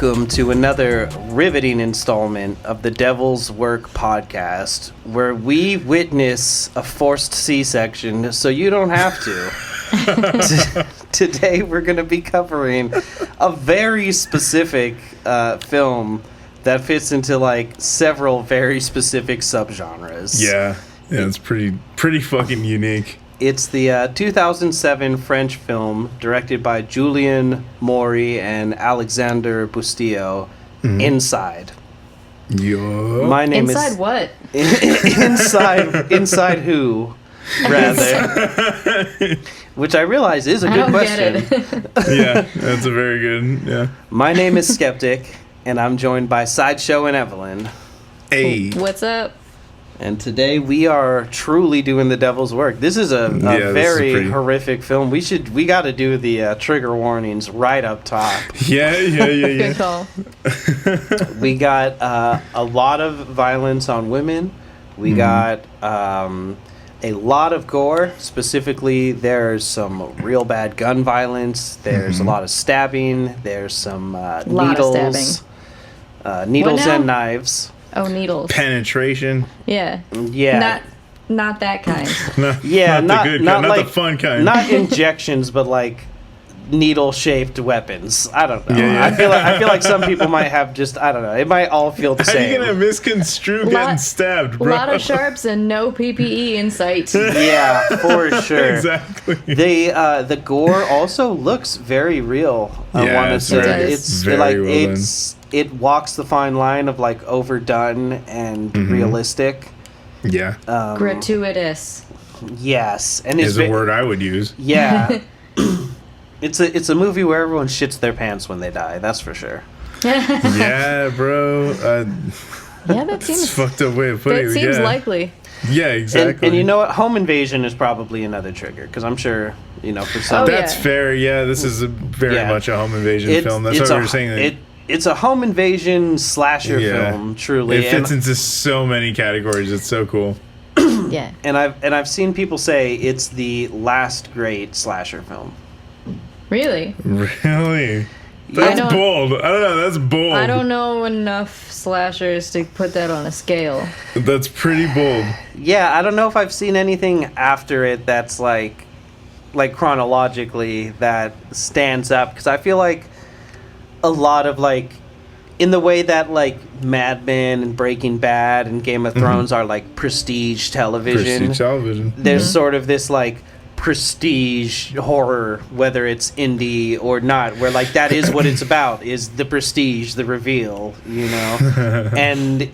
Welcome to another riveting installment of the Devil's Work podcast, where we witness a forced C-section so you don't have to. Today we're going to be covering a very specific film that fits into like several very specific subgenres. Yeah, it's pretty fucking unique. It's the 2007 French film directed by Julien Maury and Alexandre Bustillo, Inside. Yo. My name Inside is what? Inside who, rather. Which I realize is a good question. Get it. Yeah, that's a very good. Yeah. My name is Skeptik, and I'm joined by Sideshow and Evelyn. Hey. What's up? And today we are truly doing the devil's work. This is a very horrific film. We got to do the trigger warnings right up top. Yeah. Good call. We got a lot of violence on women. We got a lot of gore. Specifically, there's some real bad gun violence. There's a lot of stabbing. There's some needles, needles and knives. Oh, needles. Penetration. Yeah. Yeah. Not that kind. Not the good kind, not the fun kind. Not injections, but like needle-shaped weapons. I don't know. Yeah. I feel like some people might have just, I don't know. It might all feel the How same. are you gonna misconstrue getting stabbed, A bro? lot of sharps and no PPE in sight. Yeah, for sure. Exactly. The gore also looks very real. I want to say it's very like well it walks the fine line of like overdone and realistic. Yeah. Gratuitous. Yes, and is a word I would use. Yeah. It's a movie where everyone shits their pants when they die. That's for sure. Yeah, bro. Yeah, that seems it's fucked up way of putting it. That seems likely. Yeah, exactly. And you know what? Home invasion is probably another trigger because I'm sure for some. That's fair. Yeah, this is very much a home invasion film. That's what we were saying. It's a home invasion slasher film. Truly, it fits into so many categories. It's so cool. Yeah. And I've seen people say it's the last great slasher film. Really? Really? That's bold. I don't know. That's bold. I don't know enough slashers to put that on a scale. That's pretty bold. Yeah, I don't know if I've seen anything after it that's like chronologically that stands up, because I feel like a lot of like in the way that like Mad Men and Breaking Bad and Game of Thrones are like prestige television. There's sort of this like prestige horror, whether it's indie or not, where like that is what it's about, is the prestige, the reveal, and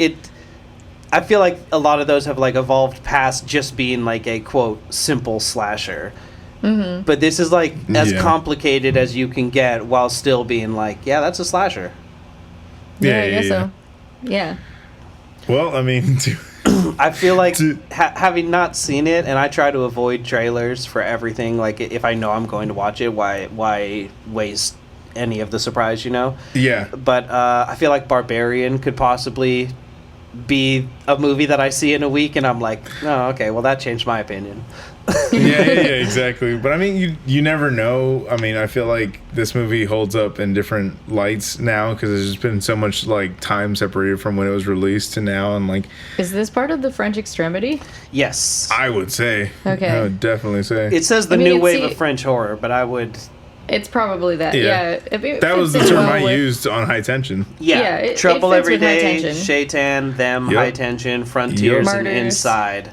I feel like a lot of those have like evolved past just being like a quote simple slasher. But this is like as complicated as you can get while still being like, yeah, that's a slasher. Yeah, I guess so. Yeah. Well, I mean, I feel like having not seen it, and I try to avoid trailers for everything. Like if I know I'm going to watch it, why waste any of the surprise? Yeah. But I feel like Barbarian could possibly be a movie that I see in a week, and I'm like, oh, okay, well that changed my opinion. yeah, exactly. But I mean, you never know. I mean, I feel like this movie holds up in different lights now because there's just been so much like time separated from when it was released to now, and like. Is this part of the French extremity? Yes, I would say. Okay, I would definitely say. It says the new wave of French horror, but I would. It's probably that. Yeah. That was the term I used on High Tension. Yeah, Trouble Every Day, Shaitan, Them, High Tension, Frontiers, and Inside.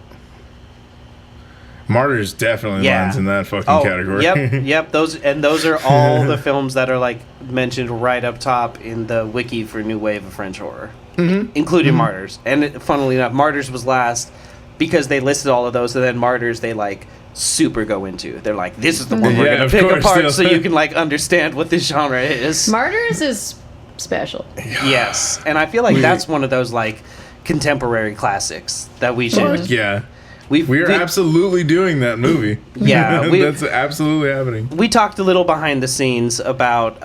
Martyrs definitely lands in that fucking category. Yep. Those are all the films that are like mentioned right up top in the wiki for New Wave of French Horror, including Martyrs. And funnily enough, Martyrs was last because they listed all of those, and then Martyrs they like super go into. They're like, this is the one we're gonna pick apart so you can like understand what this genre is. Martyrs is special. Yes, and I feel like that's one of those like contemporary classics that we should. Yeah. We're absolutely doing that movie. Yeah. That's absolutely happening. We talked a little behind the scenes about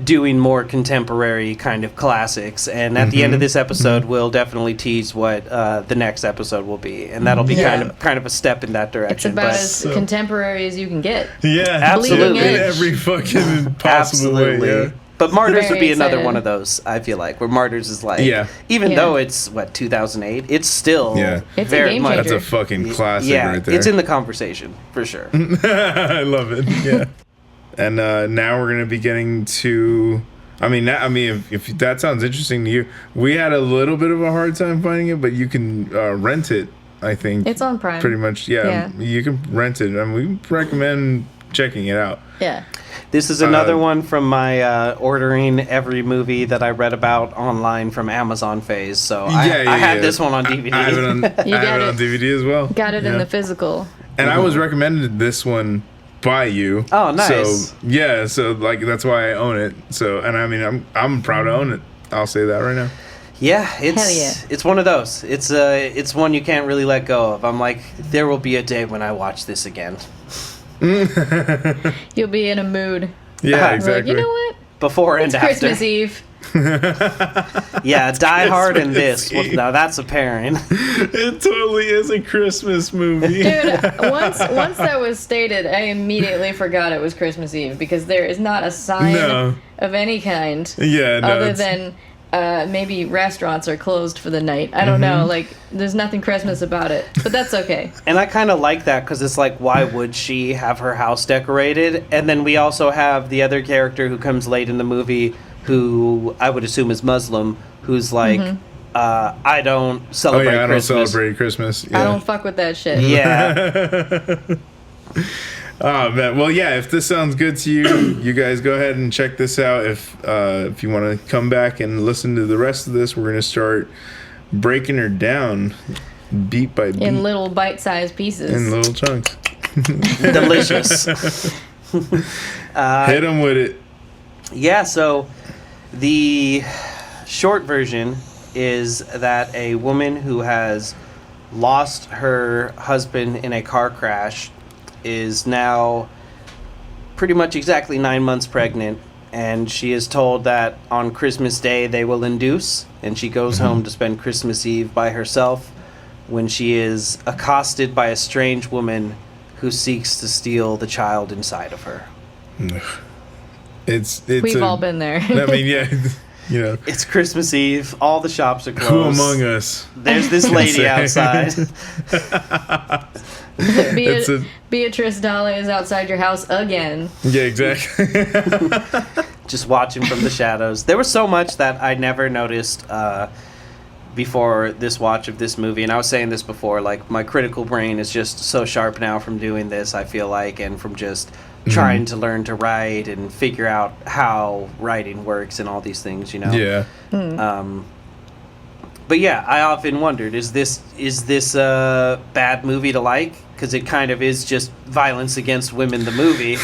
doing more contemporary kind of classics, and at the end of this episode we'll definitely tease what the next episode will be, and that'll be kind of a step in that direction. It's about as contemporary as you can get. Yeah, absolutely. In every fucking possible way. Yeah. But Martyrs would Very be another excited. one of those, I feel like, where Martyrs is like, Yeah. even Yeah. though it's, 2008, it's still It's a very game much. changer. That's a fucking classic Yeah, right there. it's in the conversation, for sure. I love it. Yeah. And now we're gonna be getting to. If that sounds interesting to you, we had a little bit of a hard time finding it, but you can rent it. I think It's on Prime. Pretty much, yeah. You can rent it. We recommend checking it out. Yeah. This is another one from my ordering every movie that I read about online from Amazon phase. So I had this one on DVD. I have it on, I have it on DVD as well. Got it in Yeah. the physical. And I was recommended this one by you. Oh, nice. So yeah, so like that's why I own it. So and I mean I'm proud to own it. I'll say that right now. Yeah, Hell yeah. it's one of those. It's one you can't really let go of. I'm like, there will be a day when I watch this again. You'll be in a mood. Yeah, Like, exactly. You know what? Before and It's after. Christmas Eve. Yeah, Die Hard and this. Christmas Eve. Now that's a pairing. It totally is a Christmas movie. Dude, once that was stated, I immediately forgot it was Christmas Eve because there is not a sign No. of any kind Yeah, no. other it's- than maybe restaurants are closed for the night. I don't know. Like, there's nothing Christmas about it, but that's okay. And I kind of like that because it's like, why would she have her house decorated? And then we also have the other character who comes late in the movie, who I would assume is Muslim, who's like, I don't Oh celebrate yeah, I don't Christmas. celebrate Christmas. I Yeah. don't fuck with that shit. Yeah. Oh man, well yeah, if this sounds good to you, you guys go ahead and check this out. If you want to come back and listen to the rest of this, we're gonna start breaking her down, beat by beat, In little bite-sized pieces. in little chunks. Delicious. Hit them with it. Yeah, so the short version is that a woman who has lost her husband in a car crash is now pretty much exactly 9 months pregnant, and she is told that on Christmas Day they will induce, and she goes home to spend Christmas Eve by herself when she is accosted by a strange woman who seeks to steal the child inside of her. It's We've all been there. I mean, yeah, you know, It's Christmas Eve. All the shops are closed. who among us? There's this lady outside. It's a- Beatrice Dalle is outside your house again. Yeah, exactly. Just watching from the shadows. There was so much that I never noticed before this watch of this movie. And I was saying this before, like, my critical brain is just so sharp now from doing this, I feel like, and from just trying to learn to write and figure out how writing works and all these things, you know? Yeah. But yeah, I often wondered, is this a bad movie to like? Because it kind of is just violence against women, the movie.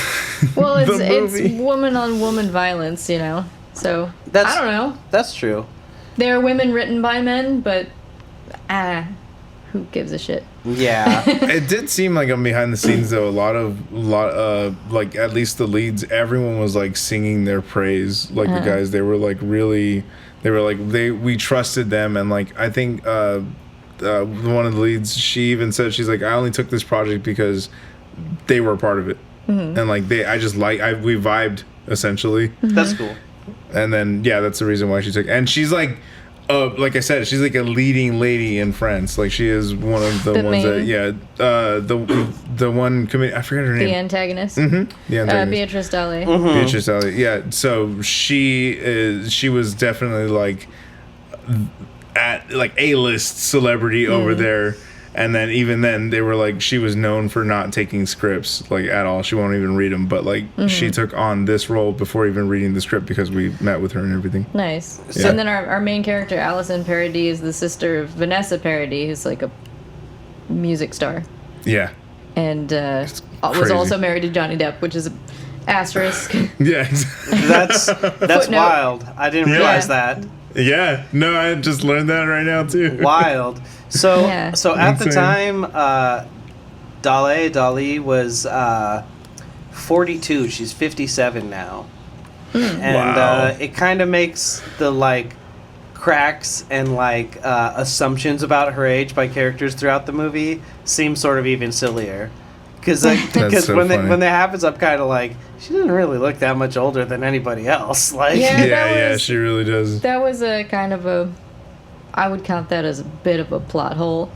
Well, The it's movie. woman on woman violence, you know. So That's- I don't know. That's true. There are women written by men, but who gives a shit? Yeah. It did seem like on behind the scenes though, a lot like at least the leads, everyone was like singing their praise. Like the guys, they were like really, we trusted them, and like I think one of the leads, she even said, she's like, I only took this project because they were a part of it, and like we vibed essentially, That's cool. and then yeah, that's the reason why she took. And she's like I said, she's like a leading lady in France. Like she is one of the ones main- the one committee. I forget her The name. The antagonist. antagonist. Beatrice Dalle. Beatrice Dalle. Yeah. So she was definitely like at like A-list celebrity over there. And then even then they were like, she was known for not taking scripts like at all. She won't even read them. But like she took on this role before even reading the script because we met with her and everything. Nice. Yeah. And then our main character, Alison Paradis, is the sister of Vanessa Paradis, who's like a music star. Yeah. And was crazy. also married to Johnny Depp, which is an asterisk. Yeah. That's Footnote. wild. I didn't realize that. Yeah. No, I just learned that right now too. Wild. So Yeah. so at the Insane. time, Dalle was 42. She's 57 now, and Wow. it kind of makes the like cracks and like assumptions about her age by characters throughout the movie seem sort of even sillier. Because so when funny. that happens, I'm kind of like, she doesn't really look that much older than anybody else. Like, Yeah. She really does. That was a kind of a, I would count that as a bit of a plot hole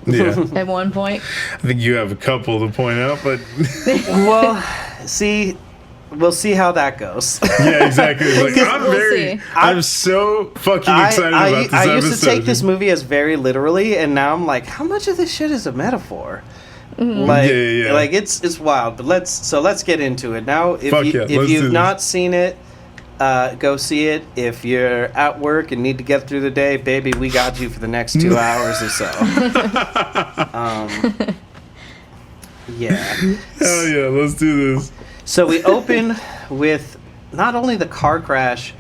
Yeah. at one point. I think you have a couple to point out, but well, see, we'll see how that goes. yeah, exactly. Like, We'll see. I'm so fucking excited about this I episode. used to take this movie as very literally, and now I'm like, how much of this shit is a metaphor? Like, Yeah. like it's wild. But let's get into it now. If Fuck yeah, let's do you've this. not seen it, go see it. If you're at work and need to get through the day, baby, we got you for the next 2 hours or so. Yeah. Hell yeah, let's do this. So we open with not only the car crash,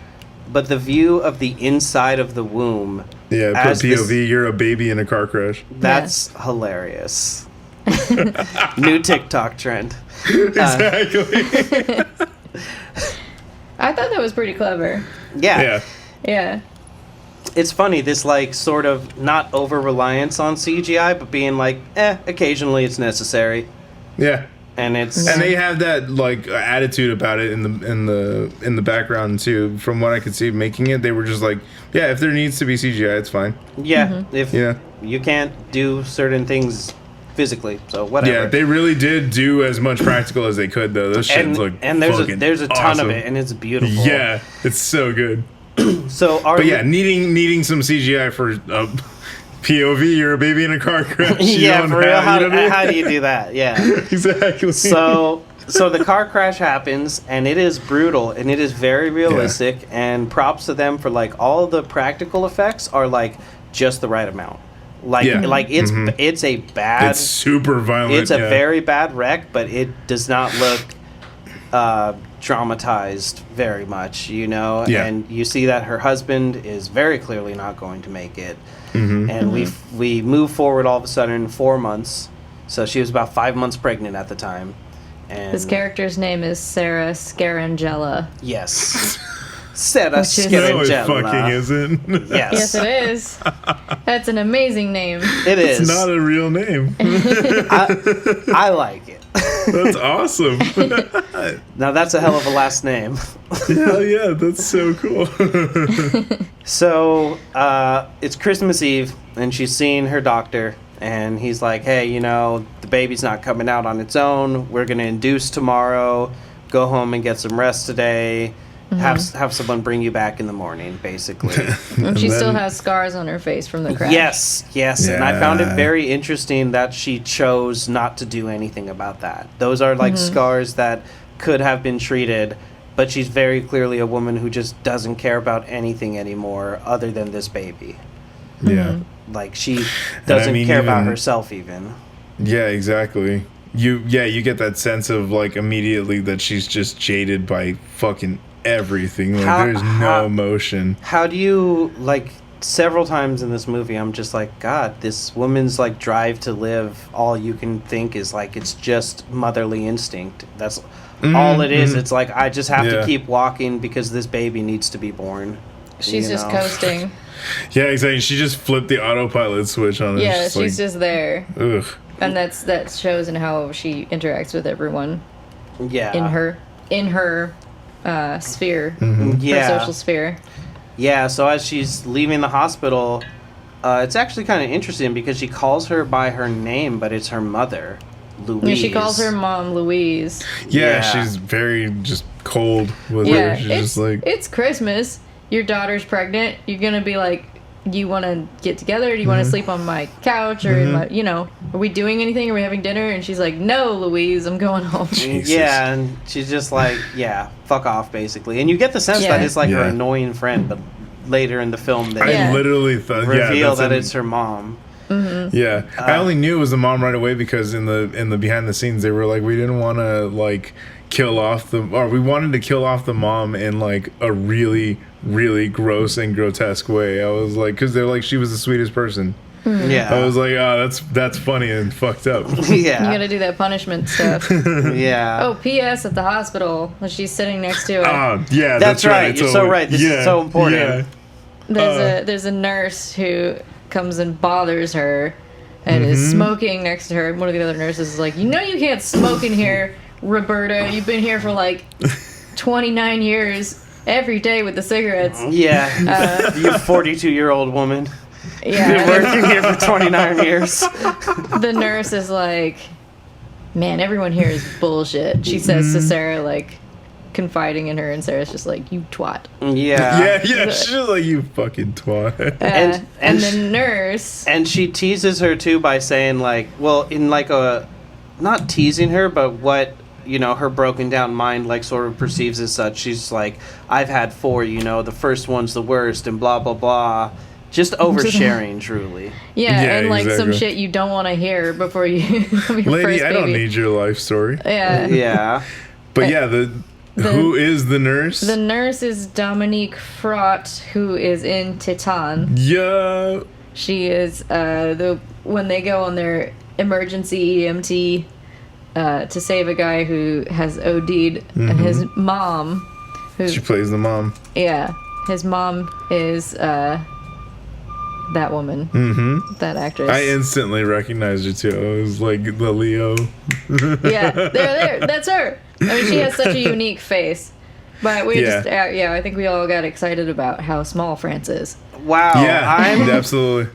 but the view of the inside of the womb. Yeah, put As POV, this- you're a baby in a car crash. That's hilarious. New TikTok trend. Exactly. I thought that was pretty clever. Yeah. Yeah. It's funny, this like sort of not over reliance on CGI, but being like, occasionally it's necessary. Yeah. And it's And they have that like attitude about it in the background too. From what I could see, making it, they were just like, yeah, if there needs to be CGI, it's fine. yeah, if Yeah. you can't do certain things physically, so whatever. Yeah, they really did do as much practical as they could, though. Those shit look and there's a ton awesome. of it, and it's beautiful. Yeah, it's so good. So But yeah, needing some CGI for POV, you're a baby in a car crash. yeah, for real. you know what I mean? How do you do that? Yeah. Exactly. So the car crash happens, and it is brutal, and it is very realistic. And props to them for like all the practical effects are like just the right amount. Like it's a bad. It's super violent. It's a very bad wreck, but it does not look dramatized very much, you know. Yeah. And you see that her husband is very clearly not going to make it. And we move forward all of a sudden 4 months. So she was about 5 months pregnant at the time. And His character's name is Sarah Scarangella. yes, Sarah Which is- No, it Scarangella. fucking isn't. Yes, Yes, it is. That's an amazing name. it is. It's not a real name. I like it. That's awesome. Now that's a hell of a last name. Hell yeah, that's so cool. So it's Christmas Eve, and she's seeing her doctor, and he's like, hey, you know, the baby's not coming out on its own. We're going to induce tomorrow. Go home and get some rest today. Have someone bring you back in the morning, basically. And she then- still has scars on her face from the crash. Yes. And I found it Yeah. very interesting that she chose not to do anything about that. Those are like scars that could have been treated, but she's very clearly a woman who just doesn't care about anything anymore other than this baby. Yeah. Like she doesn't mean, care about even- herself even. Yeah, exactly. You get that sense of like immediately that she's just jaded by fucking everything. Like there's no emotion. How do you like several times in this movie I'm just like, God, this woman's like drive to live, all you can think is like it's just motherly instinct. That's all it is. It's like I just have to Yeah. keep walking because this baby needs to be born. She's you just know? coasting. Yeah, exactly. She just flipped the autopilot switch on. Yeah, It's she's like, just there. ugh. And that shows in how she interacts with everyone Yeah. in her sphere, Mm-hmm. her Yeah. social sphere. Yeah, so as she's leaving the hospital, it's actually kind of interesting because she calls her by her name, but it's her mother, Louise. Yeah, she calls her mom Louise. Yeah, Yeah. she's very just cold with Yeah, her. She's it's just like, it's Christmas. Your daughter's pregnant. You're gonna be like, you want to get together? Do you want to sleep on my couch or in my, are we doing anything? Are we having dinner? And she's like, no, Louise, I'm going home. Jesus. Yeah, and she's just like, yeah, fuck off, basically. And you get the sense Yeah. that it's like her Yeah. annoying friend, but later in the film they Yeah. I literally thought, reveal that's that an- it's her mom. Yeah, I only knew it was the mom right away because in the behind the scenes they were like, we didn't want to like kill off we wanted to kill off the mom in like a really gross and grotesque way. I was like, because they're like, she was the sweetest person. Yeah. I was like, oh, that's funny and fucked up. You yeah. gotta do that punishment stuff. Yeah. Oh, P.S. at the hospital when she's sitting next to it. Oh, yeah, That's right. You're so totally. right. This is so important. Yeah. There's a nurse who comes and bothers her, and is smoking next to her. And one of the other nurses is like, you can't smoke in here, Roberta. You've been here for like 29 years every day with the cigarettes. Yeah. You 42-year-old woman. Yeah. Been working here for 29 years. The nurse is like, man, everyone here is bullshit. She says to Sarah, like, confiding in her, and Sarah's just like, you twat. Yeah. Yeah. She's like, you fucking twat. And the nurse... And she teases her, too, by saying, like, well, in, like, not teasing her, but what, her broken down mind, like, sort of perceives as such. She's like, I've had 4, the first one's the worst, and blah, blah, blah. Just oversharing, truly. Yeah, and like some shit you don't want to hear before you have your Lady, first baby. I don't need your life story. Yeah. Yeah. But yeah, who is the nurse? The nurse is Dominique Fraught, who is in Titan. Yeah. She is when they go on their emergency EMT to save a guy who has OD'd, and his mom, she plays the mom. Yeah, his mom is that woman, that actress. I instantly recognized her too. It was like the Leo. Yeah, there, that's her. I mean, she has such a unique face. But we I think we all got excited about how small France is. Wow. Yeah, absolutely.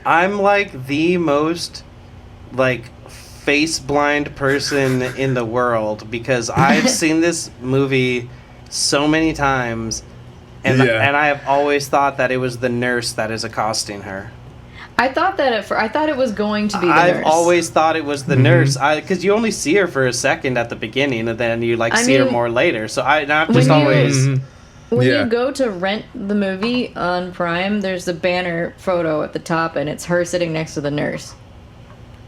I'm like the most like face blind person in the world because I've seen this movie so many times. And I have always thought that it was the nurse that is accosting her. I thought that I thought it was going to be the nurse. I've always thought it was the nurse. Because you only see her for a second at the beginning, and then you see her more later. So I've just always. When you go to rent the movie on Prime, there's a banner photo at the top, and it's her sitting next to the nurse.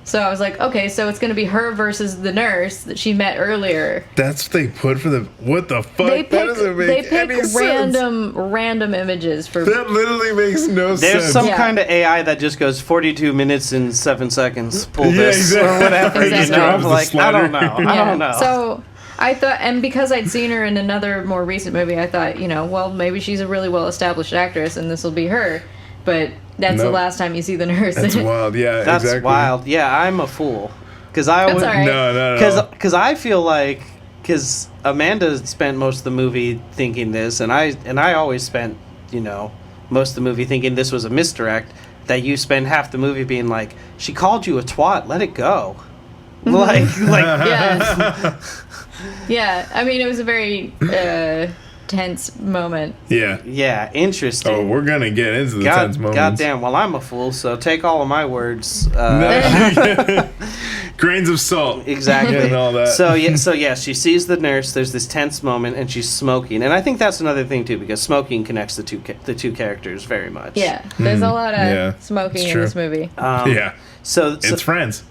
So I was like, okay, so it's going to be her versus the nurse that she met earlier. That's what they put for the... What the fuck? That doesn't make any sense. Random images for... That literally makes no sense. There's some kind of AI that just goes 42 minutes and 7 seconds. Pull this or whatever. Exactly. Like, I don't know. I don't know. So I thought... And because I'd seen her in another more recent movie, I thought, well, maybe she's a really well-established actress and this will be her. But... That's the last time you see the nurse. That's wild. Yeah, that's exactly. wild. Yeah, I'm a fool. Because I would. Right. No. Because I feel like Amanda spent most of the movie thinking this, and I always spent most of the movie thinking this was a misdirect. That you spend half the movie being like, she called you a twat. Let it go. like. Yeah. Yeah. I mean, it was a very. Tense moment. Yeah, interesting. Oh, we're gonna get into the tense moments. Goddamn, well, I'm a fool, so take all of my words. Grains of salt. Exactly. And all that. So she sees the nurse, there's this tense moment, and she's smoking. And I think that's another thing, too, because smoking connects the two characters very much. Yeah, there's a lot of smoking in this movie. So it's friends.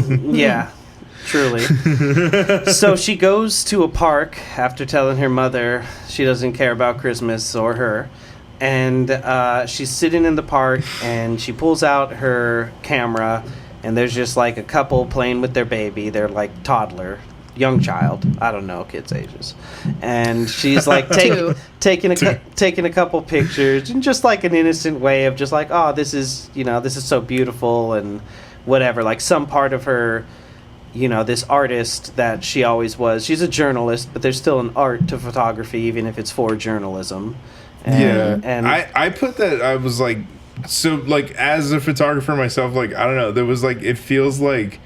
Yeah. Truly. So she goes to a park after telling her mother she doesn't care about Christmas or her. And she's sitting in the park and she pulls out her camera and there's just like a couple playing with their baby. They're like toddler, young child. I don't know kids' ages. And she's like taking a couple pictures in just like an innocent way of just like, oh, this is so beautiful and whatever. Like some part of her... this artist that she always was. She's a journalist, but there's still an art to photography, even if it's for journalism. And I put that, I was like, so like as a photographer myself, like, I don't know, there was like, it feels like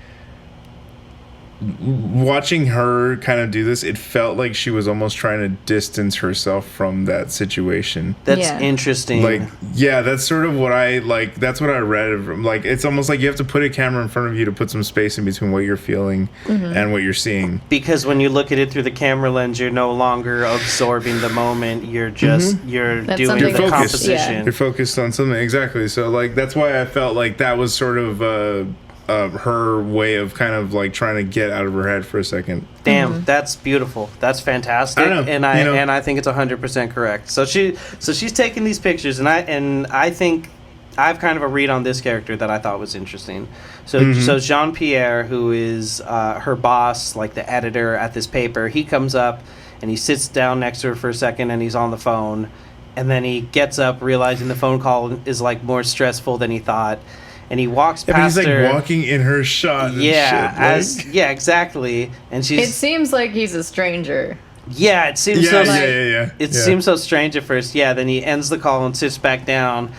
watching her kind of do this, it felt like she was almost trying to distance herself from that situation. That's interesting. Like, yeah, that's sort of what I like. That's what I read. Like, it's almost like you have to put a camera in front of you to put some space in between what you're feeling and what you're seeing. Because when you look at it through the camera lens, you're no longer absorbing the moment. You're just you're doing the composition. Yeah. You're focused on something. Exactly. So like that's why I felt like that was sort of her way of kind of like trying to get out of her head for a second. Damn, that's beautiful. That's fantastic. And I think it's 100% correct. So she's taking these pictures, and I think I have kind of a read on this character that I thought was interesting. So Jean-Pierre, who is her boss, like the editor at this paper, he comes up and he sits down next to her for a second, and he's on the phone, and then he gets up realizing the phone call is like more stressful than he thought. and he walks but past he's like her. walking in her shot. And Yeah, shit, yeah, exactly. And she's. It seems like he's a stranger. Yeah, it seems It seems so strange at first. Yeah, then he ends the call and sits back down,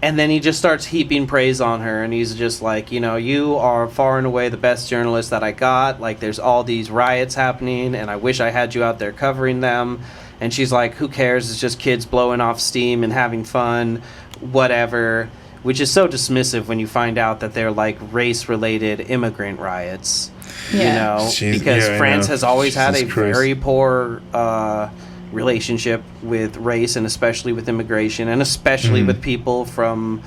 and then he just starts heaping praise on her, and he's just like, you are far and away the best journalist that I got. Like, there's all these riots happening, and I wish I had you out there covering them. And she's like, who cares? It's just kids blowing off steam and having fun, whatever. Which is so dismissive when you find out that they're like race-related immigrant riots. Yeah. Because France has always had a very poor relationship with race, and especially with immigration, and especially with people from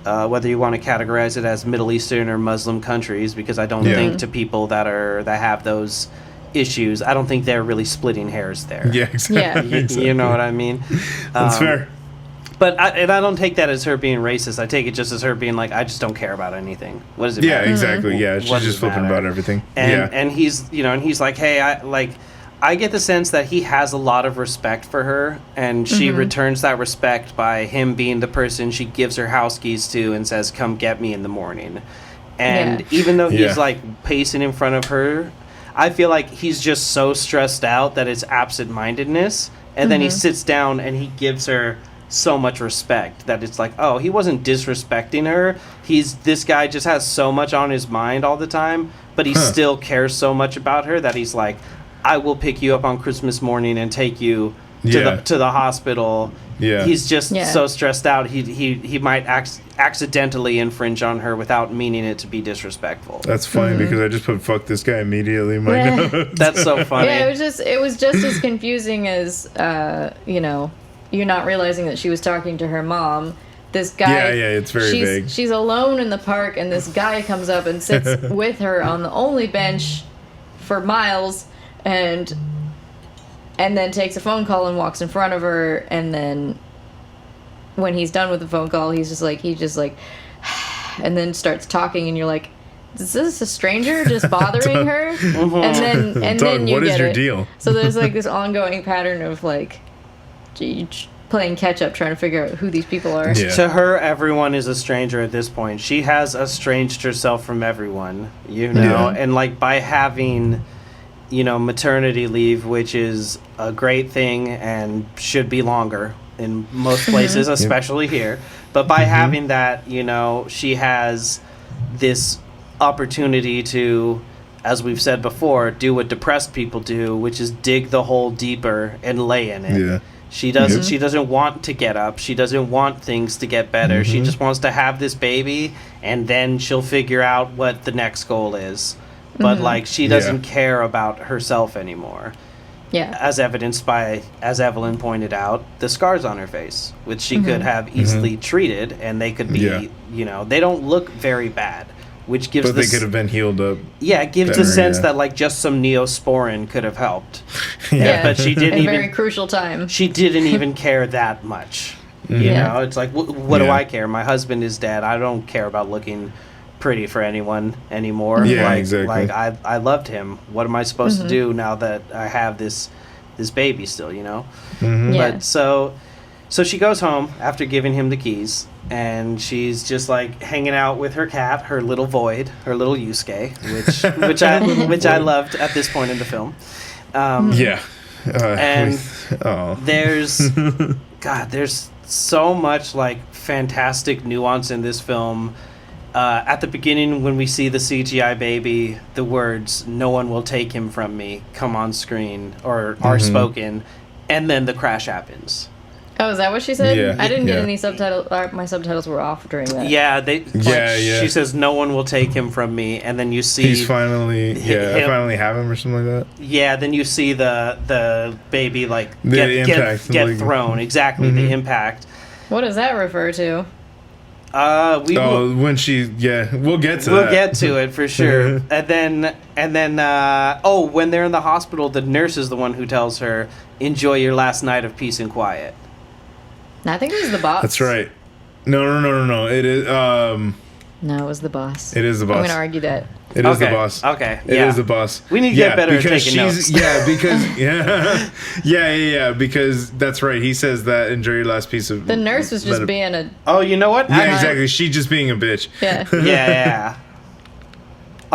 whether you want to categorize it as Middle Eastern or Muslim countries, because I don't think to people that have those issues, I don't think they're really splitting hairs there. Yeah, exactly. Yeah. You know what I mean? That's fair. But I don't take that as her being racist. I take it just as her being like, I just don't care about anything. What does it matter? Yeah, exactly. Yeah, she's just flipping about everything. And he's like, hey, I get the sense that he has a lot of respect for her, and she returns that respect by him being the person she gives her house keys to and says, come get me in the morning. And even though he's like pacing in front of her, I feel like he's just so stressed out that it's absent-mindedness, and then he sits down and he gives her so much respect that it's like, oh, he wasn't disrespecting her. This guy just has so much on his mind all the time, but he still cares so much about her that he's like, I will pick you up on Christmas morning and take you to the hospital. Yeah. He's just so stressed out. He might accidentally infringe on her without meaning it to be disrespectful. That's funny because I just put fuck this guy immediately in my notes. That's so funny. Yeah, it was just as confusing as you're not realizing that she was talking to her mom. This guy... Yeah, it's very vague. She's alone in the park, and this guy comes up and sits with her on the only bench for miles, and then takes a phone call and walks in front of her, and then when he's done with the phone call, he's just like, and then starts talking, and you're like, is this a stranger just bothering her? And then you what get is your it. deal? So there's like this ongoing pattern of like playing catch up, trying to figure out who these people are. Yeah. To her, everyone is a stranger at this point. She has estranged herself from everyone, and like by having, maternity leave, which is a great thing and should be longer in most places, especially here. But by having that, she has this opportunity to, as we've said before, do what depressed people do, which is dig the hole deeper and lay in it. Yeah. She doesn't want to get up. She doesn't want things to get better. She just wants to have this baby, and then she'll figure out what the next goal is. But like, she doesn't care about herself anymore. Yeah. As evidenced by, as Evelyn pointed out, the scars on her face, which she could have easily treated, and they could be, they don't look very bad. Which gives they could have been healed up. Yeah, it gives the sense that like just some Neosporin could have helped. But she didn't even. Very crucial time. She didn't even care that much. You know, it's like, what do I care? My husband is dead. I don't care about looking pretty for anyone anymore. Yeah, exactly. Like I loved him. What am I supposed to do now that I have this baby still? But so she goes home after giving him the keys. And she's just like hanging out with her cat, her little Void, her little Yusuke, which I loved at this point in the film. There's so much like fantastic nuance in this film. At the beginning, when we see the CGI baby, the words "No one will take him from me" come on screen or are spoken, and then the crash happens. Oh, is that what she said? Yeah. I didn't get any subtitles. My subtitles were off during that. Yeah, she says, "No one will take him from me," and then you see he's finally, I finally have him or something like that. Yeah, then you see the baby like get thrown. Exactly, the impact. What does that refer to? When she, we'll get to that. We'll get to it for sure. and then, when they're in the hospital, the nurse is the one who tells her, "Enjoy your last night of peace and quiet." I think it was the boss. That's right. No. It is. No, it was the boss. It is the boss. I'm going to argue that. It is the boss. Okay. It is the boss. We need to get better at taking notes. Yeah, because because that's right. He says that enjoy your last piece of. The nurse was just being a. Oh, you know what? Yeah, exactly. She just being a bitch. Yeah. Yeah.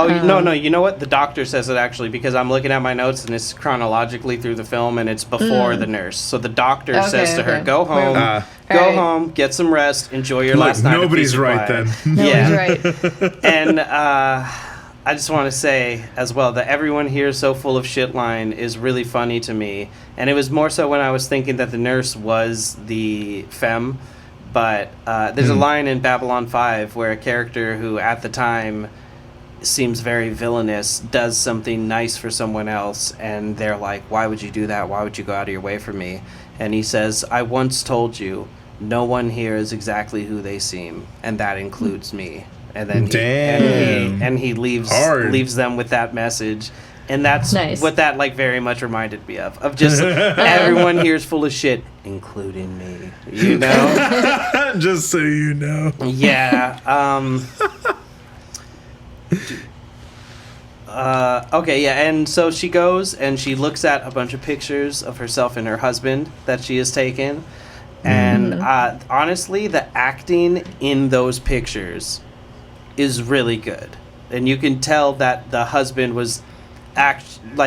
Oh, no, you know what? The doctor says it actually because I'm looking at my notes and it's chronologically through the film and it's before the nurse. So the doctor says to her, go home, home, get some rest, enjoy your last night. Nobody's right then. Nobody's right. And I just want to say as well that everyone here is so full of shit line is really funny to me. And it was more so when I was thinking that the nurse was the femme. But there's a line in Babylon 5 where a character who at the time seems very villainous does something nice for someone else and they're like, why would you do that? Why would you go out of your way for me? And he says, I once told you no one here is exactly who they seem, and that includes me. And then he leaves them with that message. And that's nice. What that like very much reminded me of just everyone here is full of shit, including me, you know. Just so you know. Yeah. Okay, yeah, and so she goes and she looks at a bunch of pictures of herself and her husband that she has taken, and honestly, the acting in those pictures is really good, and you can tell that the husband was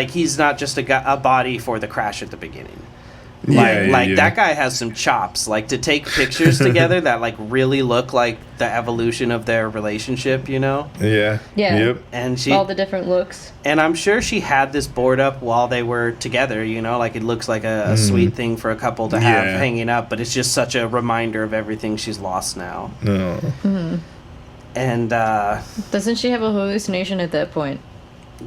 he's not just a body for the crash at the beginning. That guy has some chops. Like to take pictures together that like really look like the evolution of their relationship, you know? Yeah. Yep. And she all the different looks. And I'm sure she had this board up while they were together, you know, like it looks like a sweet thing for a couple to have hanging up, but it's just such a reminder of everything she's lost now. No. Mm-hmm. And doesn't she have a hallucination at that point?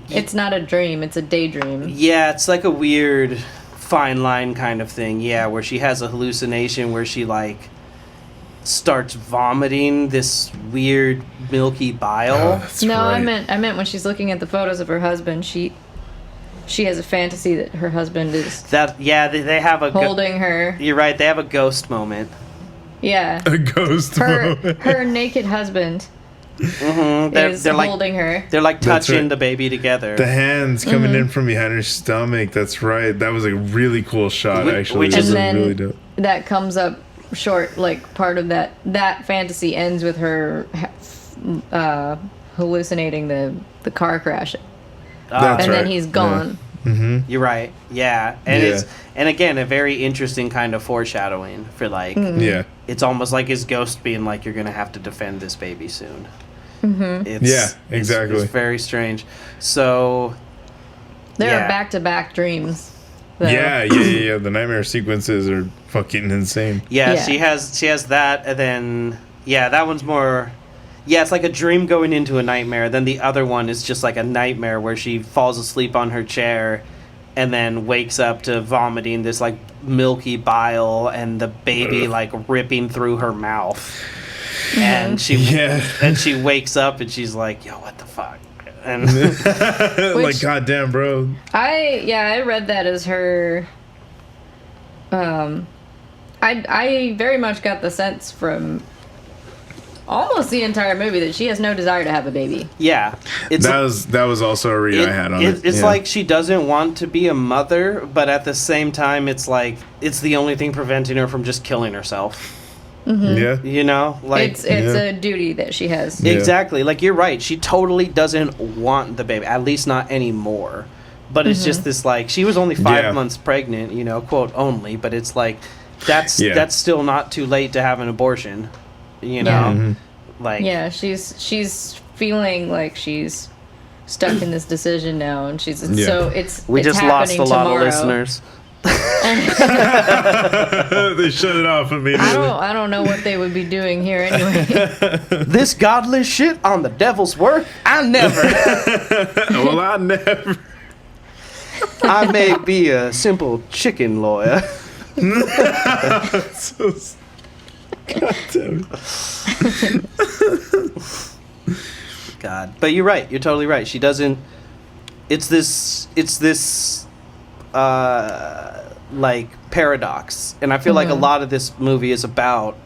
It's not a dream, it's a daydream. Yeah, it's like a weird fine line kind of thing, where she has a hallucination where she like starts vomiting this weird milky bile. I meant when she's looking at the photos of her husband, she has a fantasy that her husband is they have a holding her. You're right, they have a ghost moment. Yeah, a ghost moment. Her naked husband. Mm-hmm. They're holding her. They're like touching the baby together. The hands coming in from behind her stomach. That's right. That was a really cool shot, actually. And then really dope. That comes up short. Like part of that fantasy ends with her hallucinating the car crash, then he's gone. Yeah. Mm-hmm. You're right. Yeah, and it's again a very interesting kind of foreshadowing for like. Yeah. It's almost like his ghost being like, you're gonna have to defend this baby soon. Mm-hmm. Exactly. It's very strange. So there are back-to-back dreams. Though. Yeah. The nightmare sequences are fucking insane. Yeah, she has that, and then that one's more. Yeah, it's like a dream going into a nightmare. Then the other one is just like a nightmare where she falls asleep on her chair, and then wakes up to vomiting this like milky bile, and the baby like ripping through her mouth. And she wakes up and she's like, yo, what the fuck? And like, goddamn, bro. I read that as her. I very much got the sense from almost the entire movie that she has no desire to have a baby. Yeah, that was also a read I had on it. It's like she doesn't want to be a mother, but at the same time, it's like it's the only thing preventing her from just killing herself. Mm-hmm. Yeah, you know, like it's a duty that she has. Exactly, like you're right. She totally doesn't want the baby, at least not anymore. But it's just this like she was only 5 months pregnant, you know, quote only. But it's like that's still not too late to have an abortion, you know. Like she's feeling like she's stuck in this decision now, and we just lost a lot of listeners. They shut it off immediately. I don't know what they would be doing here anyway. This godless shit on the devil's work? I never. Well, I never. I may be a simple chicken lawyer. God damn it. God. But you're right. You're totally right. She doesn't. It's this like paradox, and I feel like a lot of this movie is about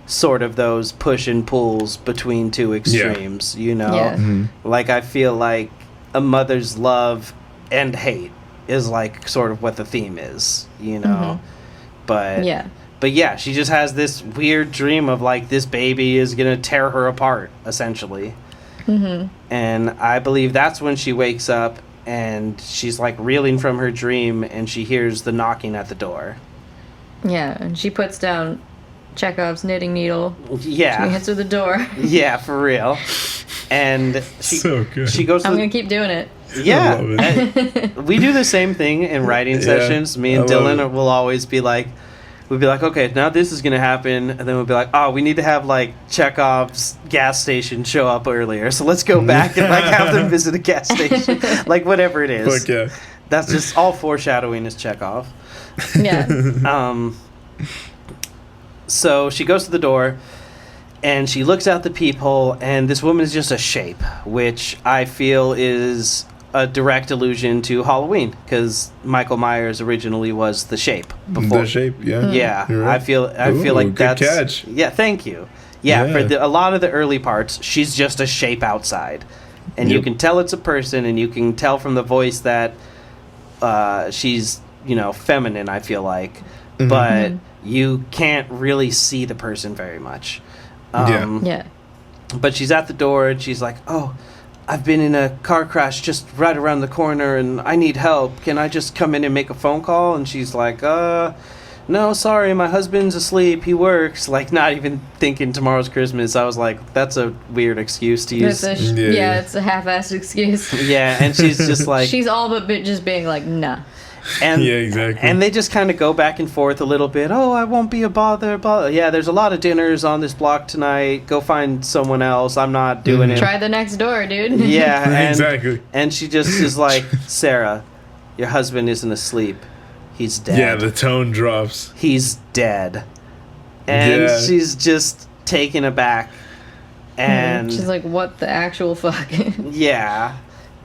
sort of those push and pulls between two extremes, you know? Yeah. Like, I feel like a mother's love and hate is, like, sort of what the theme is, you know? But yeah, she just has this weird dream of, like, this baby is gonna tear her apart, essentially. And I believe that's when she wakes up and she's, like, reeling from her dream and she hears the knocking at the door. Yeah, and she puts down Chekhov's knitting needle. Yeah. She answers the door. Yeah, for real. And So good. she goes to I'm going to keep doing it. Yeah. I love it. We do the same thing in writing sessions. Me and I love Dylan it. will always be like, we'd be like, okay, now this is going to happen. And then we'll be like, oh, we need to have, like, Chekhov's gas station show up earlier. So let's go back and, like, have them visit a gas station. Like, whatever it is. Fuck yeah. That's just all foreshadowing is Chekhov. Yeah. So she goes to the door and she looks out the peephole, and this woman is just a shape, which I feel is a direct allusion to Halloween, because Michael Myers originally was the shape before. The shape, yeah. Yeah, You're right. I feel like good that's catch. Yeah, thank you. Yeah, Yeah. for a lot of the early parts, she's just a shape outside, and you Yep. can tell it's a person, and you can tell from the voice that she's, you know, feminine. I feel like, but you can't really see the person very much. Yeah. But she's at the door and she's like, "Oh, I've been in a car crash just right around the corner and I need help. Can I just come in and make a phone call?" And she's like, no, sorry, my husband's asleep. He works." Like, not even thinking tomorrow's Christmas. I was like, that's a weird excuse to use. It's a half-assed excuse. Yeah, and she's just like... She's all but just being like, nah. And, Yeah, exactly. And they just kind of go back and forth a little bit. "Oh, I won't be a bother. Yeah, there's a lot of dinners on this block tonight. Go find someone else. I'm not doing it." Try the next door, dude. Yeah, and, Exactly. And she just is like, "Sarah, your husband isn't asleep. He's dead. Yeah, the tone drops. He's dead." And Yeah. she's just taken aback. And She's like, what the actual fuck? yeah.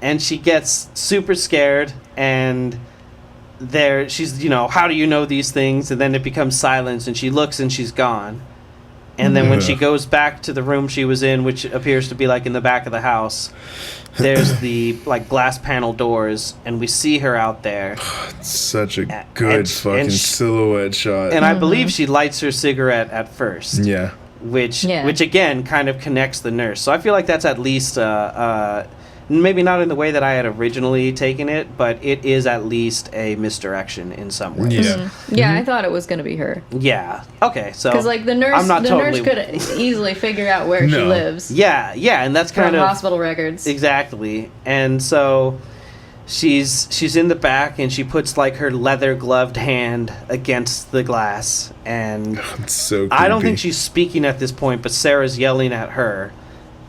And she gets super scared, and she's, you know, "How do you know these things?" And then it becomes silence, and she looks and she's gone. And then when she goes back to the room she was in, which appears to be like in the back of the house, there's the like glass panel doors, and we see her out there. Such a good fucking silhouette shot. And I believe she lights her cigarette at first. Yeah. Which again kind of connects the nurse. So I feel like that's at least maybe not in the way that I had originally taken it, but it is at least a misdirection in some ways. Yeah. Yeah, I thought it was gonna be her. Yeah. Okay. So Because like the nurse, nurse could easily figure out where she lives. Yeah. Yeah, and that's From kind of hospital records. exactly. And so she's in the back, and she puts like her leather gloved hand against the glass, and It's so creepy. I don't think she's speaking at this point, but Sarah's yelling at her,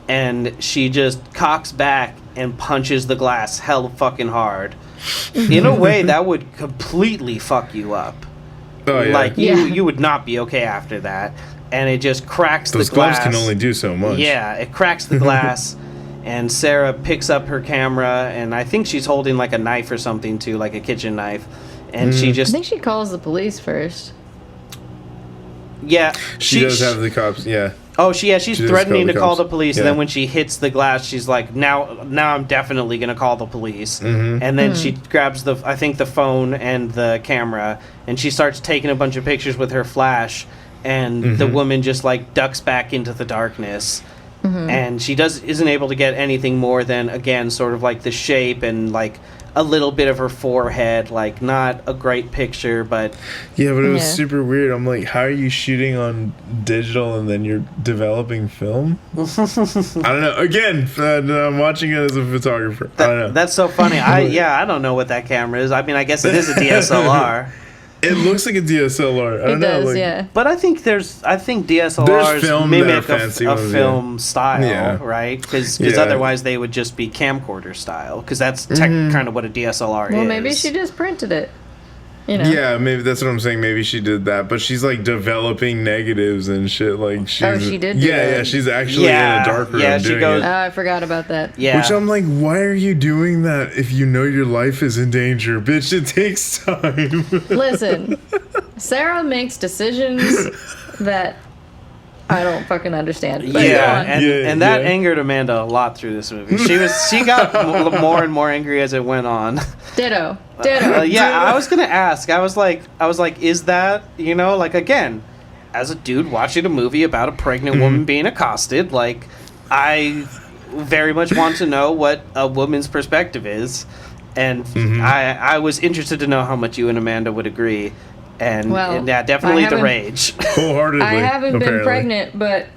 and she just cocks back and punches the glass hell fucking hard. In a way that would completely fuck you up. Oh, yeah. Like you would not be okay after that. And it just cracks Those the glass. gloves can only do so much. Yeah, it cracks the glass. And Sarah picks up her camera, and I think she's holding like a knife or something too, like a kitchen knife. And she I just think she calls the police first. yeah, She does have the cops, yeah. Oh, she's does threatening to call call the the cops. police, Yeah. and then when she hits the glass, she's like, "Now I'm definitely gonna call the police." Mm-hmm. And then she grabs the phone and the camera, and she starts taking a bunch of pictures with her flash, and the woman just like ducks back into the darkness, and she isn't able to get anything more than, again, sort of like the shape and like a little bit of her forehead, like not a great picture, but Yeah, but it was Yeah. super weird. I'm like, how are you shooting on digital and then you're developing film? I don't know. Again, I'm watching it as a photographer. I don't know. that's so funny. I don't know what that camera is. I mean, I guess it is a DSLR. It looks like a DSLR. I don't It know. does, like, yeah. But I think There's DSLRs film mimic that are fancy a ones, yeah. film style, Yeah. right? Because Yeah. otherwise they would just be camcorder style. Because that's kind of what a DSLR is. Well, maybe she just printed it. You know? Yeah, maybe that's what I'm saying. Maybe she did that, but she's like developing negatives and shit. Like she's she did do Yeah, that. yeah, she's actually in a dark room she doing goes. it. Oh, I forgot about that. Yeah, Which I'm like, why are you doing that if you know your life is in danger? Bitch, it takes time. Listen, Sarah makes decisions that I don't fucking understand. But and that angered Amanda a lot through this movie. She got more and more angry as it went on. Ditto. I was gonna ask. I was like, is that, like, again, as a dude watching a movie about a pregnant woman being accosted, like, I very much want to know what a woman's perspective is, and I was interested to know how much you and Amanda would agree. And definitely the rage. Wholeheartedly. I haven't been pregnant, but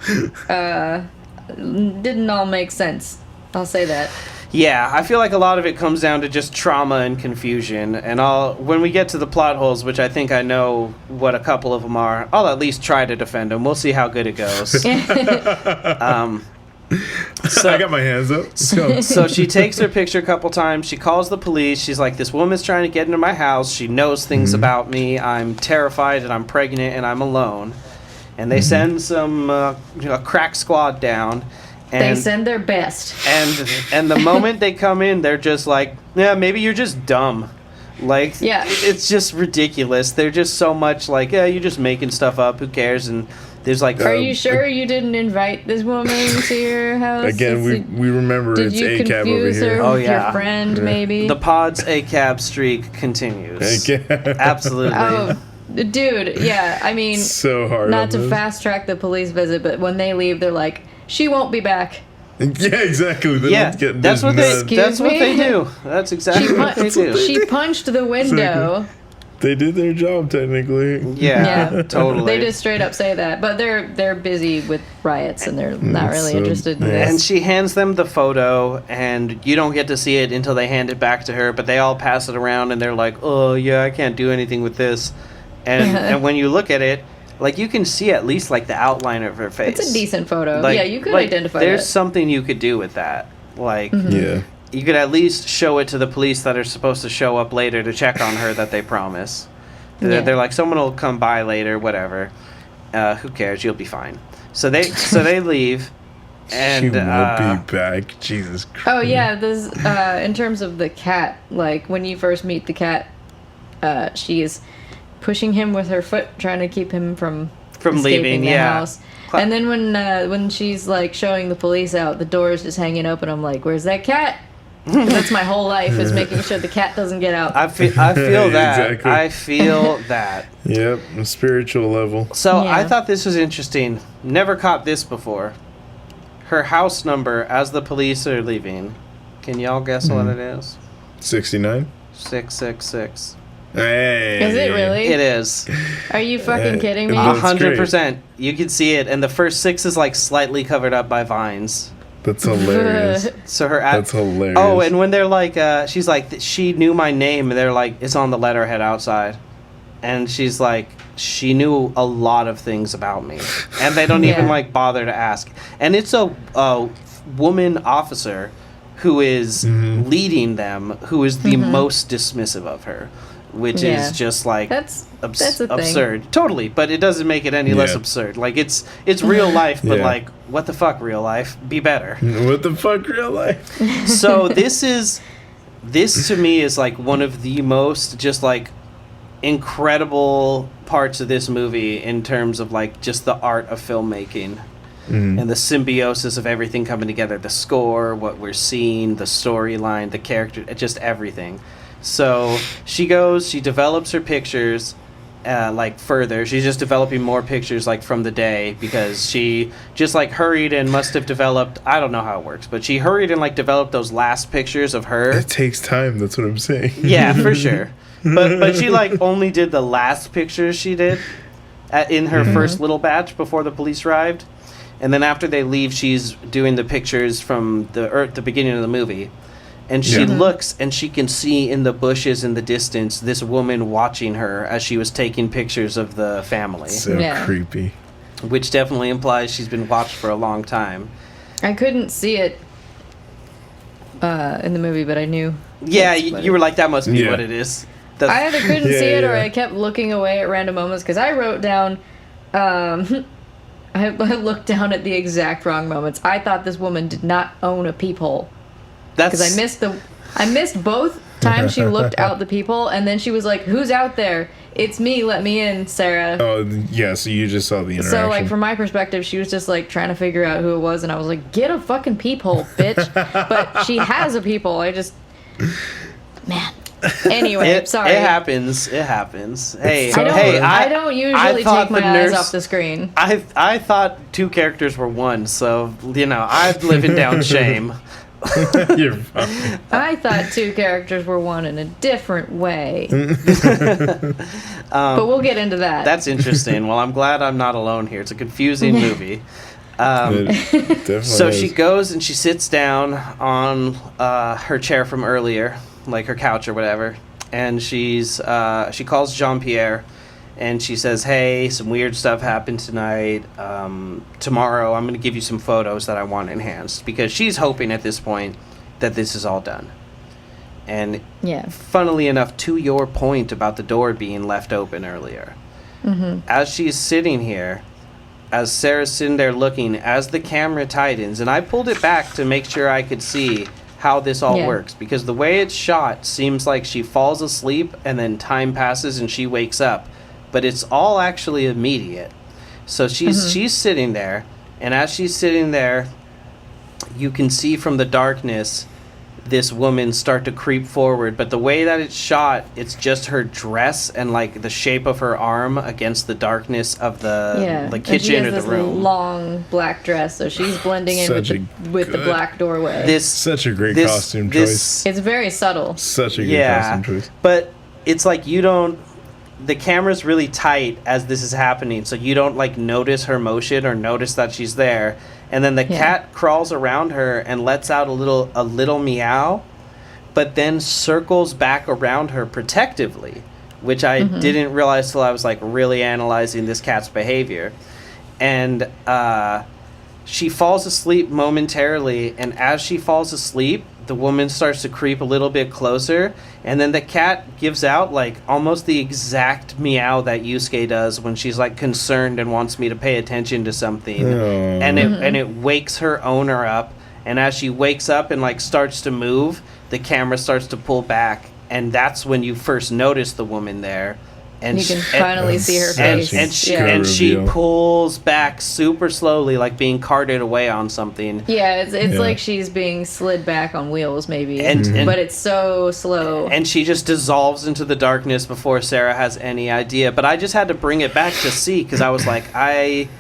didn't all make sense. I'll say that. Yeah, I feel like a lot of it comes down to just trauma and confusion. And when we get to the plot holes, which I think I know what a couple of them are, I'll at least try to defend them. We'll see how good it goes. So, I got my hands up. So she takes her picture a couple times. She calls the police. She's like, this woman's trying to get into my house. She knows things about me. I'm terrified and I'm pregnant and I'm alone. And they send some a crack squad down. And, they send their best. And the moment they come in, they're just like, yeah, maybe you're just dumb. Like, it's just ridiculous. They're just so much like, yeah, you're just making stuff up. Who cares? And there's like, are you sure you didn't invite this woman to your house? Again, we remember it's ACAB over here. Oh yeah, your friend maybe. The pod's ACAB streak continues. Absolutely. Oh, dude, yeah. I mean, so hard. Not to fast track the police visit, but when they leave, they're like, she won't be back. Yeah, exactly. That's what they do. That's exactly what they do. She punched the window. They did their job technically. Yeah, totally. They just straight up say that, but they're busy with riots and they're not really interested in this. And she hands them the photo, and you don't get to see it until they hand it back to her. But they all pass it around, and they're like, "Oh yeah, I can't do anything with this." And when you look at it, like, you can see at least like the outline of her face. It's a decent photo. Like, yeah, you could identify. There's something you could do with that. Like, you could at least show it to the police that are supposed to show up later to check on her that they promise. They're like, someone will come by later, whatever. Who cares? You'll be fine. So they leave. And she will be back. Jesus Christ. Oh yeah, this in terms of the cat, like when you first meet the cat, she is pushing him with her foot, trying to keep him from leaving the house. And then when she's like showing the police out, the door is just hanging open. I'm like, where's that cat? That's my whole life, is making sure the cat doesn't get out. I feel that. Exactly. I feel that. Yep, a spiritual level. So I thought this was interesting. Never caught this before. Her house number as the police are leaving. Can y'all guess what it is? 69? 666. Hey. Is it really? It is. Are you fucking kidding me? 100%. You can see it, and the first 6 is like slightly covered up by vines. That's hilarious. So that's hilarious. Oh, and when they're like, she's like, she knew my name, and they're like, it's on the letterhead outside. And she's like, she knew a lot of things about me. And they don't even like bother to ask. And it's a woman officer who is leading them, who is the most dismissive of her. Which is just like that's absurd. Thing. Totally, but it doesn't make it any less absurd. Like, it's real life, but like, what the fuck, real life? Be better. What the fuck, real life? So this to me is like one of the most just like incredible parts of this movie in terms of like just the art of filmmaking. And the symbiosis of everything coming together, the score, what we're seeing, the storyline, the character, just everything. So she develops her pictures like further. She's just developing more pictures like from the day, because she just like hurried and must have developed, I don't know how it works, but she hurried and like developed those last pictures of her. It takes time, that's what I'm saying. Yeah, for sure. But she like only did the last pictures she did in her first little batch before the police arrived. And then after they leave, she's doing the pictures from the beginning of the movie. And she looks, and she can see in the bushes in the distance this woman watching her as she was taking pictures of the family. So creepy. Which definitely implies she's been watched for a long time. I couldn't see it in the movie, but I knew. Yeah, you were like, that must be what it is. I either couldn't see it, or I kept looking away at random moments, because I wrote down... I looked down at the exact wrong moments. I thought this woman did not own a peephole. Because I missed both time she looked out the peephole, and then she was like, "Who's out there? It's me. Let me in, Sarah." Oh, yeah. So you just saw the interaction. So, like, from my perspective, she was just like trying to figure out who it was, and I was like, "Get a fucking peephole, bitch!" But she has a peephole. Man. Anyway, sorry. It happens. It happens. Hey, I don't usually take my eyes off the screen. I thought two characters were one, so I'm living down shame. You're fine. I thought two characters were one in a different way. But we'll get into that. That's interesting. Well, I'm glad I'm not alone here. It's a confusing movie. So she goes and she sits down on her chair from earlier, like her couch or whatever, and she calls Jean-Pierre, and she says, "Hey, some weird stuff happened tonight. Tomorrow I'm going to give you some photos that I want enhanced," because she's hoping at this point that this is all done. And funnily enough, to your point about the door being left open earlier, as she's sitting here, as Sarah's sitting there looking, as the camera tightens, and I pulled it back to make sure I could see how this all works, because the way it's shot seems like she falls asleep and then time passes and she wakes up, but it's all actually immediate. So she's sitting there, and as she's sitting there, you can see from the darkness this woman start to creep forward, but the way that it's shot, it's just her dress and like the shape of her arm against the darkness of the kitchen or the room. She has this long black dress, so she's blending in with the black doorway. Such a great costume choice. It's very subtle. Such a good costume choice. But it's like the camera's really tight as this is happening, so you don't like notice her motion or notice that she's there. And then the cat crawls around her and lets out a little meow, but then circles back around her protectively, which I didn't realize till I was like really analyzing this cat's behavior. And she falls asleep momentarily, and as she falls asleep, the woman starts to creep a little bit closer, and then the cat gives out like almost the exact meow that Yusuke does when she's like concerned and wants me to pay attention to something. And it wakes her owner up, and as she wakes up and like starts to move, the camera starts to pull back, and that's when you first notice the woman there. And you can finally see her face. And she pulls back super slowly, like being carted away on something. Yeah, it's like she's being slid back on wheels, maybe. But it's so slow. And she just dissolves into the darkness before Sarah has any idea. But I just had to bring it back to see, because I was like, I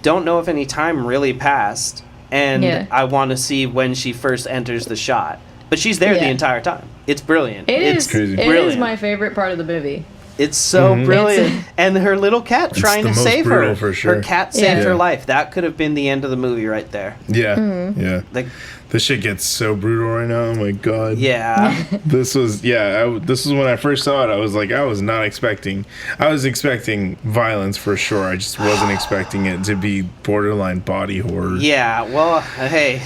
don't know if any time really passed. And I want to see when she first enters the shot. But she's there the entire time. It's brilliant. It's crazy. It is my favorite part of the movie. It's so brilliant. And her little cat trying to save her. For sure. Her cat saved her life. That could have been the end of the movie right there. Yeah. Yeah. Like, this shit gets so brutal right now. Oh my god. Yeah. This was when I first saw it. I was like, I was expecting violence for sure. I just wasn't expecting it to be borderline body horror. Yeah. Well, hey,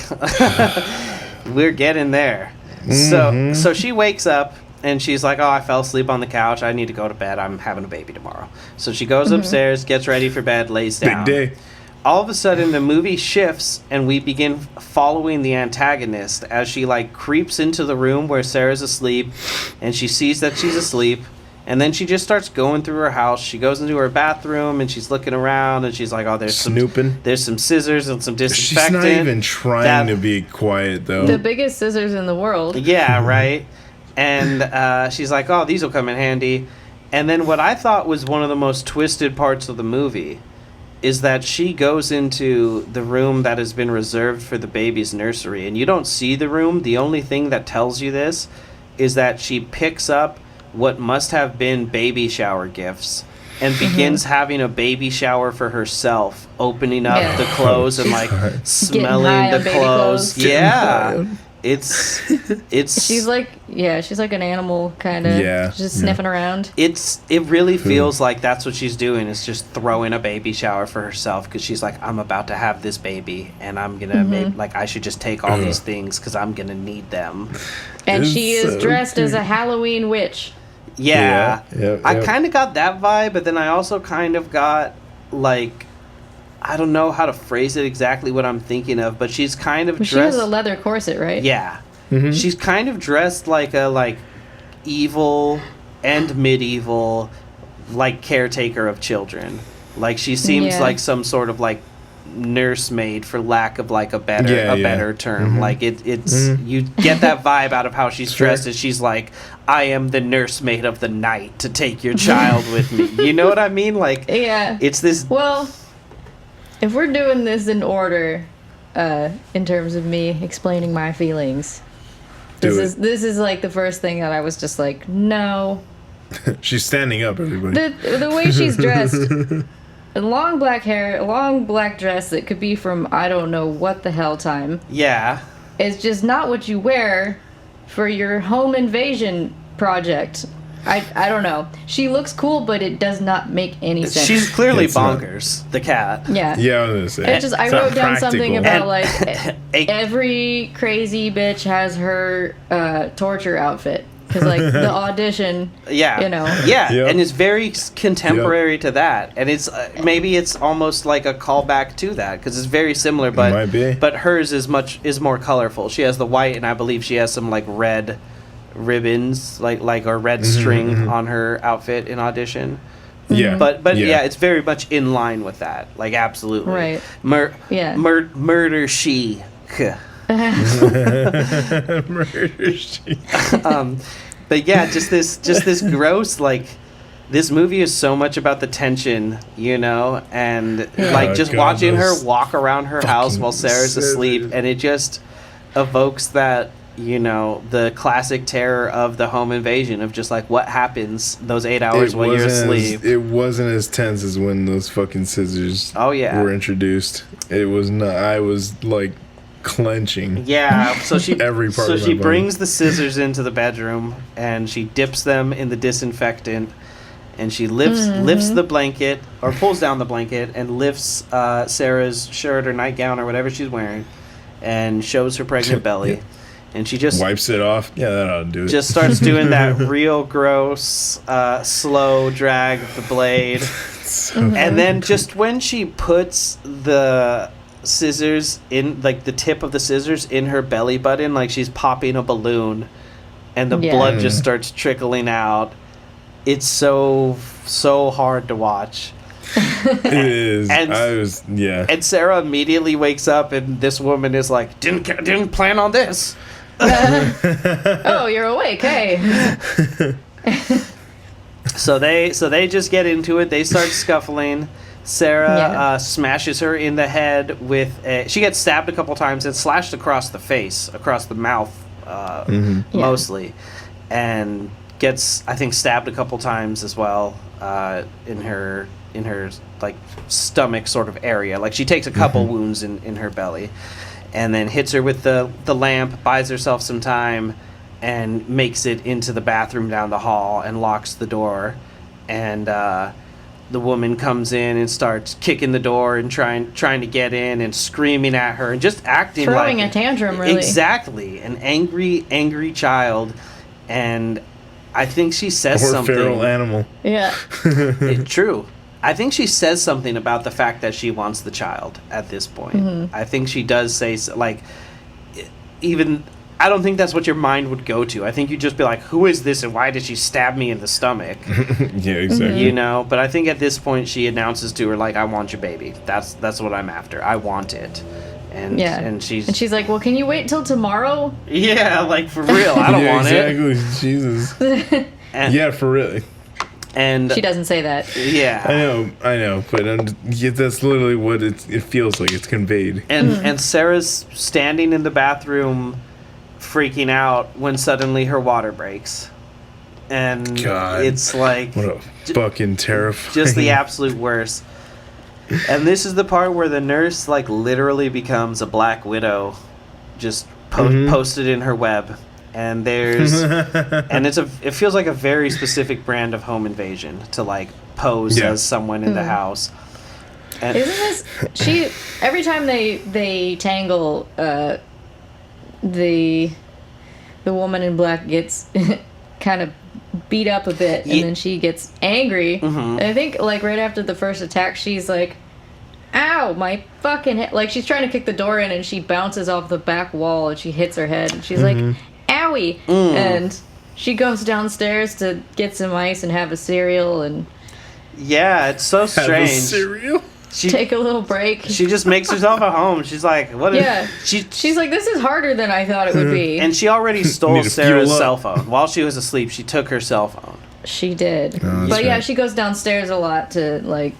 we're getting there. So she wakes up. And she's like, "Oh, I fell asleep on the couch. I need to go to bed. I'm having a baby tomorrow." So she goes upstairs, gets ready for bed, lays down. Big day. All of a sudden, the movie shifts, and we begin following the antagonist as she, like, creeps into the room where Sarah's asleep, and she sees that she's asleep. And then she just starts going through her house. She goes into her bathroom, and she's looking around, and she's like, "Oh, there's some scissors and some disinfectant." She's not even trying to be quiet, though. The biggest scissors in the world. Yeah, right? And she's like, "Oh, these will come in handy." And then what I thought was one of the most twisted parts of the movie is that she goes into the room that has been reserved for the baby's nursery. And you don't see the room. The only thing that tells you this is that she picks up what must have been baby shower gifts and begins having a baby shower for herself, opening up the clothes and like smelling the clothes. Yeah. It's she's like an animal kind of just sniffing around. It really feels like that's what she's doing, is just throwing a baby shower for herself, because she's like, I'm about to have this baby and I'm gonna I should just take all these things because I'm gonna need them. And she is dressed as a Halloween witch. Yeah. I kind of got that vibe, but then I also kind of got like, I don't know how to phrase it exactly what I'm thinking of, but she's kind of dressed... She has a leather corset, right? Yeah. She's kind of dressed like a evil and medieval, like, caretaker of children. Like, she seems like some sort of, like, nursemaid, for lack of, like, a better term. Like, it's you get that vibe out of how she's dressed, as she's like, I am the nursemaid of the night to take your child with me. You know what I mean? Like, it's this... Well, if we're doing this in order, in terms of me explaining my feelings, this is like the first thing that I was just like, no. She's standing up, everybody. The way she's dressed, long black hair, a long black dress that could be from I don't know what the hell time. Yeah. It's just not what you wear for your home invasion project. I don't know. She looks cool, but it does not make any sense. She's clearly bonkers, the cat. Yeah. Yeah, I was gonna say. I wrote down something about, like, every crazy bitch has her torture outfit. Because, like, the audition, you know. Yeah, and it's very contemporary to that. And it's maybe it's almost like a callback to that, because it's very similar, but might be. But hers is more colorful. She has the white, and I believe she has some, like, red ribbons, like or red string on her outfit in audition. Yeah. But yeah, it's very much in line with that. Like, absolutely. Right. Murder she. Murder she. But yeah, just this gross, like, this movie is so much about the tension, you know, and like just watching her walk around her house while Sarah's asleep, and it just evokes that, you know, the classic terror of the home invasion, of just like what happens those 8 hours while you're asleep. It wasn't as tense as when those fucking scissors were introduced. It was not. I was like clenching. Yeah, so she brings the scissors into the bedroom, and she dips them in the disinfectant, and she lifts the blanket, or pulls down the blanket, and lifts Sarah's shirt or nightgown or whatever she's wearing, and shows her pregnant belly. And she just wipes it off. Yeah, that ought to do it. Just starts doing that real gross, slow drag of the blade. And then just when she puts the scissors in, like the tip of the scissors in her belly button, like she's popping a balloon, and the blood just starts trickling out. It's so hard to watch. It is. And Sarah immediately wakes up, and this woman is like, didn't plan on this. Oh, you're awake, hey. So they just get into it. They start scuffling. Sarah smashes her in the head with she gets stabbed a couple times and slashed across the face, across the mouth, mostly, and gets, I think, stabbed a couple times as well in her like stomach sort of area. Like she takes a couple wounds in her belly, and then hits her with the lamp, buys herself some time, and makes it into the bathroom down the hall and locks the door. And the woman comes in and starts kicking the door and trying to get in and screaming at her and just acting throwing a tantrum, really. Exactly. An angry child. And I think she says something. Or feral animal. Yeah. True. I think she says something about the fact that she wants the child at this point. I think she does say, like, even... I don't think that's what your mind would go to. I think you'd just be like, who is this and why did she stab me in the stomach? Yeah, exactly. You know? But I think at this point she announces to her, like, I want your baby. That's what I'm after. I want it. And she's like, well, can you wait till tomorrow? Yeah, like, for real. I don't want it. Exactly. Jesus. Yeah, for real. And she doesn't say that. Yeah, I know, but that's literally what it feels like. It's conveyed. And Sarah's standing in the bathroom, freaking out when suddenly her water breaks, and it's like, what a fucking terrifying. Just the absolute worst. And this is the part where the nurse, like, literally becomes a Black Widow, just posted in her web. And there's and it feels like a very specific brand of home invasion to, like, pose as someone in the house. And isn't this every time they tangle, the woman in black gets kind of beat up a bit, and then she gets angry. And I think, like, right after the first attack, she's like, ow, my fucking head. Like, she's trying to kick the door in, and she bounces off the back wall, and she hits her head, and she's like, owie. And she goes downstairs to get some ice and have a cereal and Yeah, it's so strange. Have a cereal? take a little break. She just makes herself at home. She's like, what is... Yeah. She's like, this is harder than I thought it would be. And she already stole Need to Sarah's fuel up. cell phone. While she was asleep, she took her cell phone. She did. Oh, But yeah, right. she goes downstairs a lot to, like...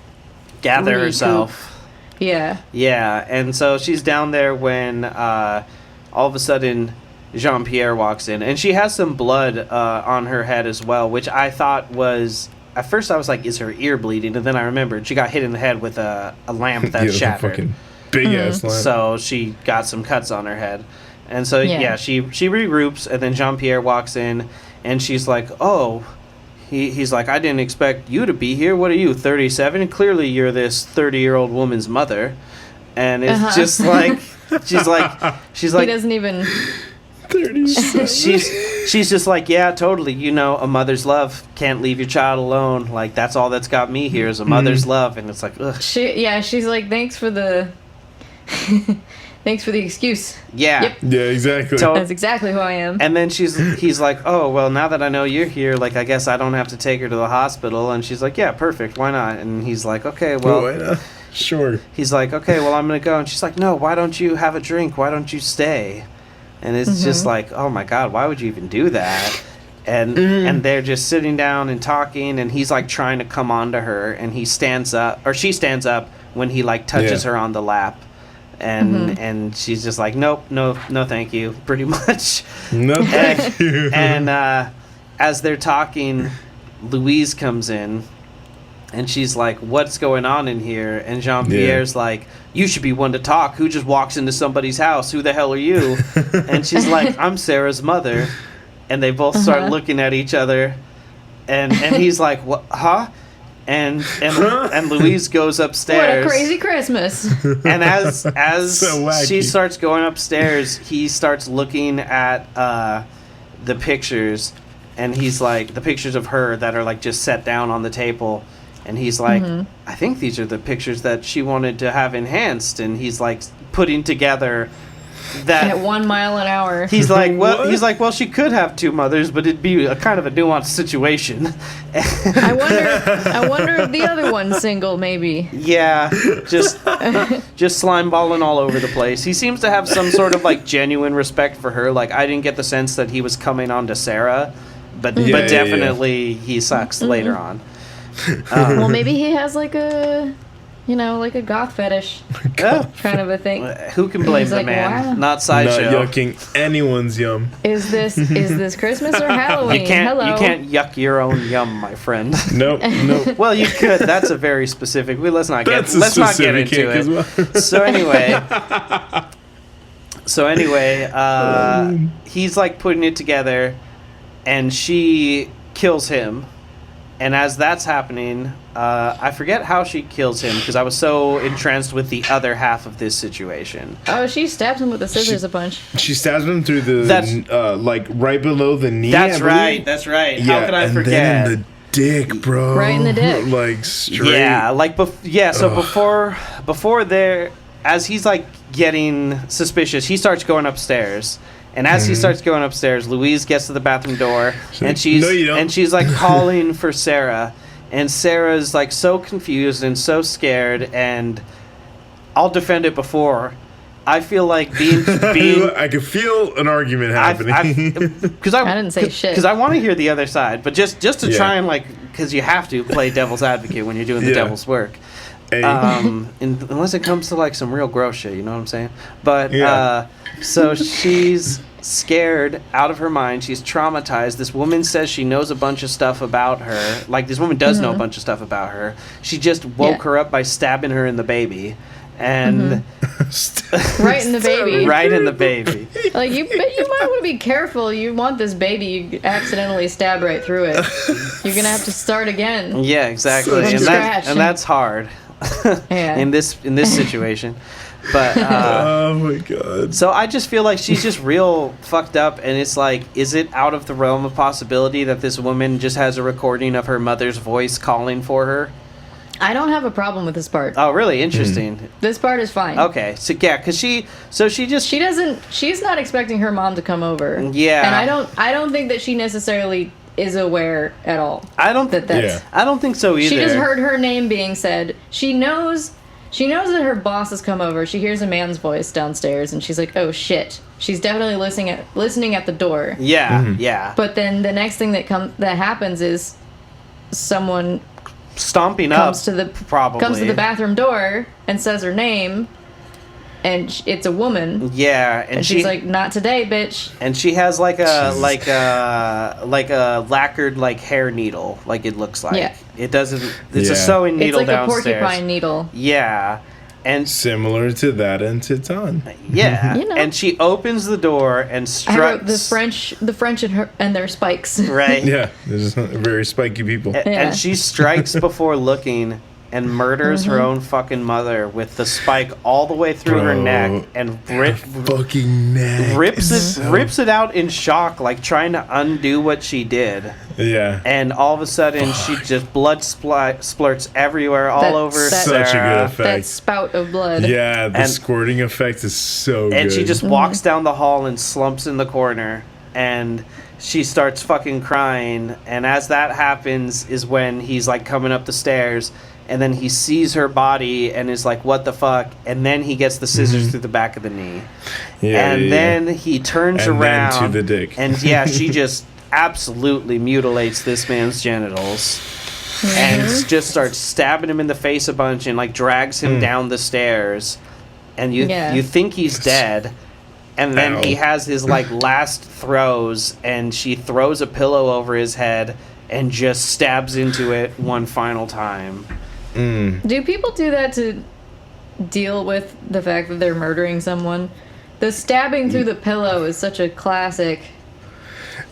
Gather recoup. herself. Yeah. Yeah, and so she's down there when all of a sudden Jean-Pierre walks in. And she has some blood on her head as well, which I thought was... At first I was like, is her ear bleeding? And then I remembered she got hit in the head with a lamp that Yeah, shattered. fucking big ass lamp. So she got some cuts on her head. And so, Yeah. she regroups, and then Jean-Pierre walks in, and she's like, oh... He's like, I didn't expect you to be here. What are you, 37? Clearly you're this 30-year-old woman's mother. And it's just like... She's like... He doesn't even... 37. She's just like, yeah, totally. You know, a mother's love. Can't leave your child alone. Like, that's all that's got me here is a mother's love. And it's like, ugh. She's like, thanks for the... Thanks for the excuse. Yeah. Yep. Yeah, exactly. That's exactly who I am. And then he's like, oh, well, now that I know you're here, like, I guess I don't have to take her to the hospital. And she's like, yeah, perfect. Why not? And he's like, okay, well... Why not? Sure. He's like, okay, well, I'm going to go. And she's like, no, why don't you have a drink? Why don't you stay? And it's just like, oh, my God, why would you even do that? And they're just sitting down and talking, and he's, like, trying to come on to her. And he stands up, or she stands up when he, like, touches her on the lap. And she's just like, nope, no, thank you, pretty much. No, thank you. And as they're talking, Louise comes in, and she's like, what's going on in here? And Jean-Pierre's like, you should be one to talk. Who just walks into somebody's house? Who the hell are you? And she's like, I'm Sarah's mother. And they both start looking at each other. And he's like, what? Huh? And Louise goes upstairs. What a crazy Christmas. And as So wacky. she starts going upstairs, he starts looking at the pictures, and he's like, the pictures of her that are like just set down on the table, and he's like, I think these are the pictures that she wanted to have enhanced, and he's like putting together that At 1 mile an hour. He's like, What? well, she could have two mothers, but it'd be a kind of a nuanced situation. I wonder if the other one's single, maybe. Yeah, just slime balling all over the place. He seems to have some sort of like genuine respect for her. Like, I didn't get the sense that he was coming on to Sarah, but definitely he sucks later on. Well, maybe he has like a, like a goth fetish kind of a thing. Who can blame He's the like, man? wow. Not Not Sideshow. yucking anyone's yum. Is this Christmas or Halloween? You can't Hello. you can't yuck your own yum, my friend. Nope. Well, you could. That's a very specific. Let's not get That's a into specific it. as well. So anyway, he's like putting it together, and she kills him. And as that's happening, I forget how she kills him because I was so entranced with the other half of this situation. Oh, she stabs him with the scissors a bunch. She stabs him through the like right below the knee. That's I believe. right. That's right. Yeah, How could I and forget? then in the dick, bro. Right in the dick. Like straight. Yeah, like so before there, as he's like getting suspicious, he starts going upstairs. And as he starts going upstairs, Louise gets to the bathroom door, and No, you don't. she's like calling for Sarah, and Sarah's like so confused and so scared. And I'll defend it before. I feel like being I could feel an argument happening. because I didn't say shit. because I want to hear the other side, but just to Yeah. try and like because you have to play devil's advocate when you're doing the Yeah. devil's work. Hey. Unless it comes to like some real gross shit, you know what I'm saying? But Yeah. so she's scared out of her mind. She's traumatized. This woman says she knows a bunch of stuff about her. Like, this woman does know a bunch of stuff about her. She just woke her up by stabbing her in the baby. And Right in the baby. right in the baby. Like, you might want to be careful. You want this baby, you accidentally stab right through it. You're going to have to start again. Yeah, exactly. From And scratch. that's hard Yeah. in this situation. But Oh my god. so I just feel like she's just real fucked up, and it's like, is it out of the realm of possibility that this woman just has a recording of her mother's voice calling for her? I don't have a problem with this part. Oh, really? Interesting. This part is fine. Okay, so yeah, because she's not expecting her mom to come over. Yeah. And I don't think that she necessarily is aware at all. I don't that that's. I don't think so either. She just heard her name being said. She knows that her boss has come over. She hears a man's voice downstairs, and she's like, "Oh shit!" She's definitely listening at the door. Yeah, yeah. But then the next thing that happens is someone stomping comes to the bathroom door and says her name, and it's a woman. Yeah, and she's like, "Not today, bitch." And she has like a lacquered like hair needle, like it looks like. Yeah. It doesn't. It's a sewing needle downstairs. It's like a porcupine needle. Yeah. And similar to that in Titan. Yeah, and she opens the door and struts. I wrote the French and their spikes. Right. Yeah, there's very spiky people. And she strikes before looking and murders her own fucking mother with the spike all the way through her neck and rips it out in shock, like trying to undo what she did. Yeah. And all of a sudden, she just blood splurts everywhere, all over Sarah. Such a good effect. That spout of blood. Yeah, the squirting effect is so good. And she just walks down the hall and slumps in the corner, and she starts fucking crying. And as that happens is when he's like coming up the stairs, and then he sees her body and is like, what the fuck? And then he gets the scissors through the back of the knee. Yeah, and then he turns around. Then to the dick. And yeah, she just absolutely mutilates this man's genitals. And just starts stabbing him in the face a bunch and like drags him down the stairs. And you think he's dead. And then he has his like last throws, and she throws a pillow over his head and just stabs into it one final time. Do people do that to deal with the fact that they're murdering someone? The stabbing through the pillow is such a classic.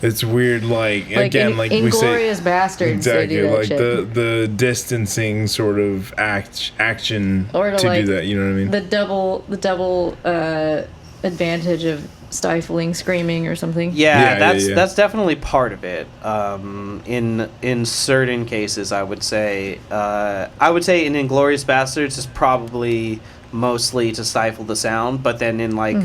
It's weird, like again, like we say, Inglourious Bastards. Exactly, they do that like shit. the distancing sort of action or to like do that. You know what I mean? The double advantage of stifling screaming or something. Yeah, that's definitely part of it. In certain cases, I would say in Inglourious Bastards is probably mostly to stifle the sound, but then in like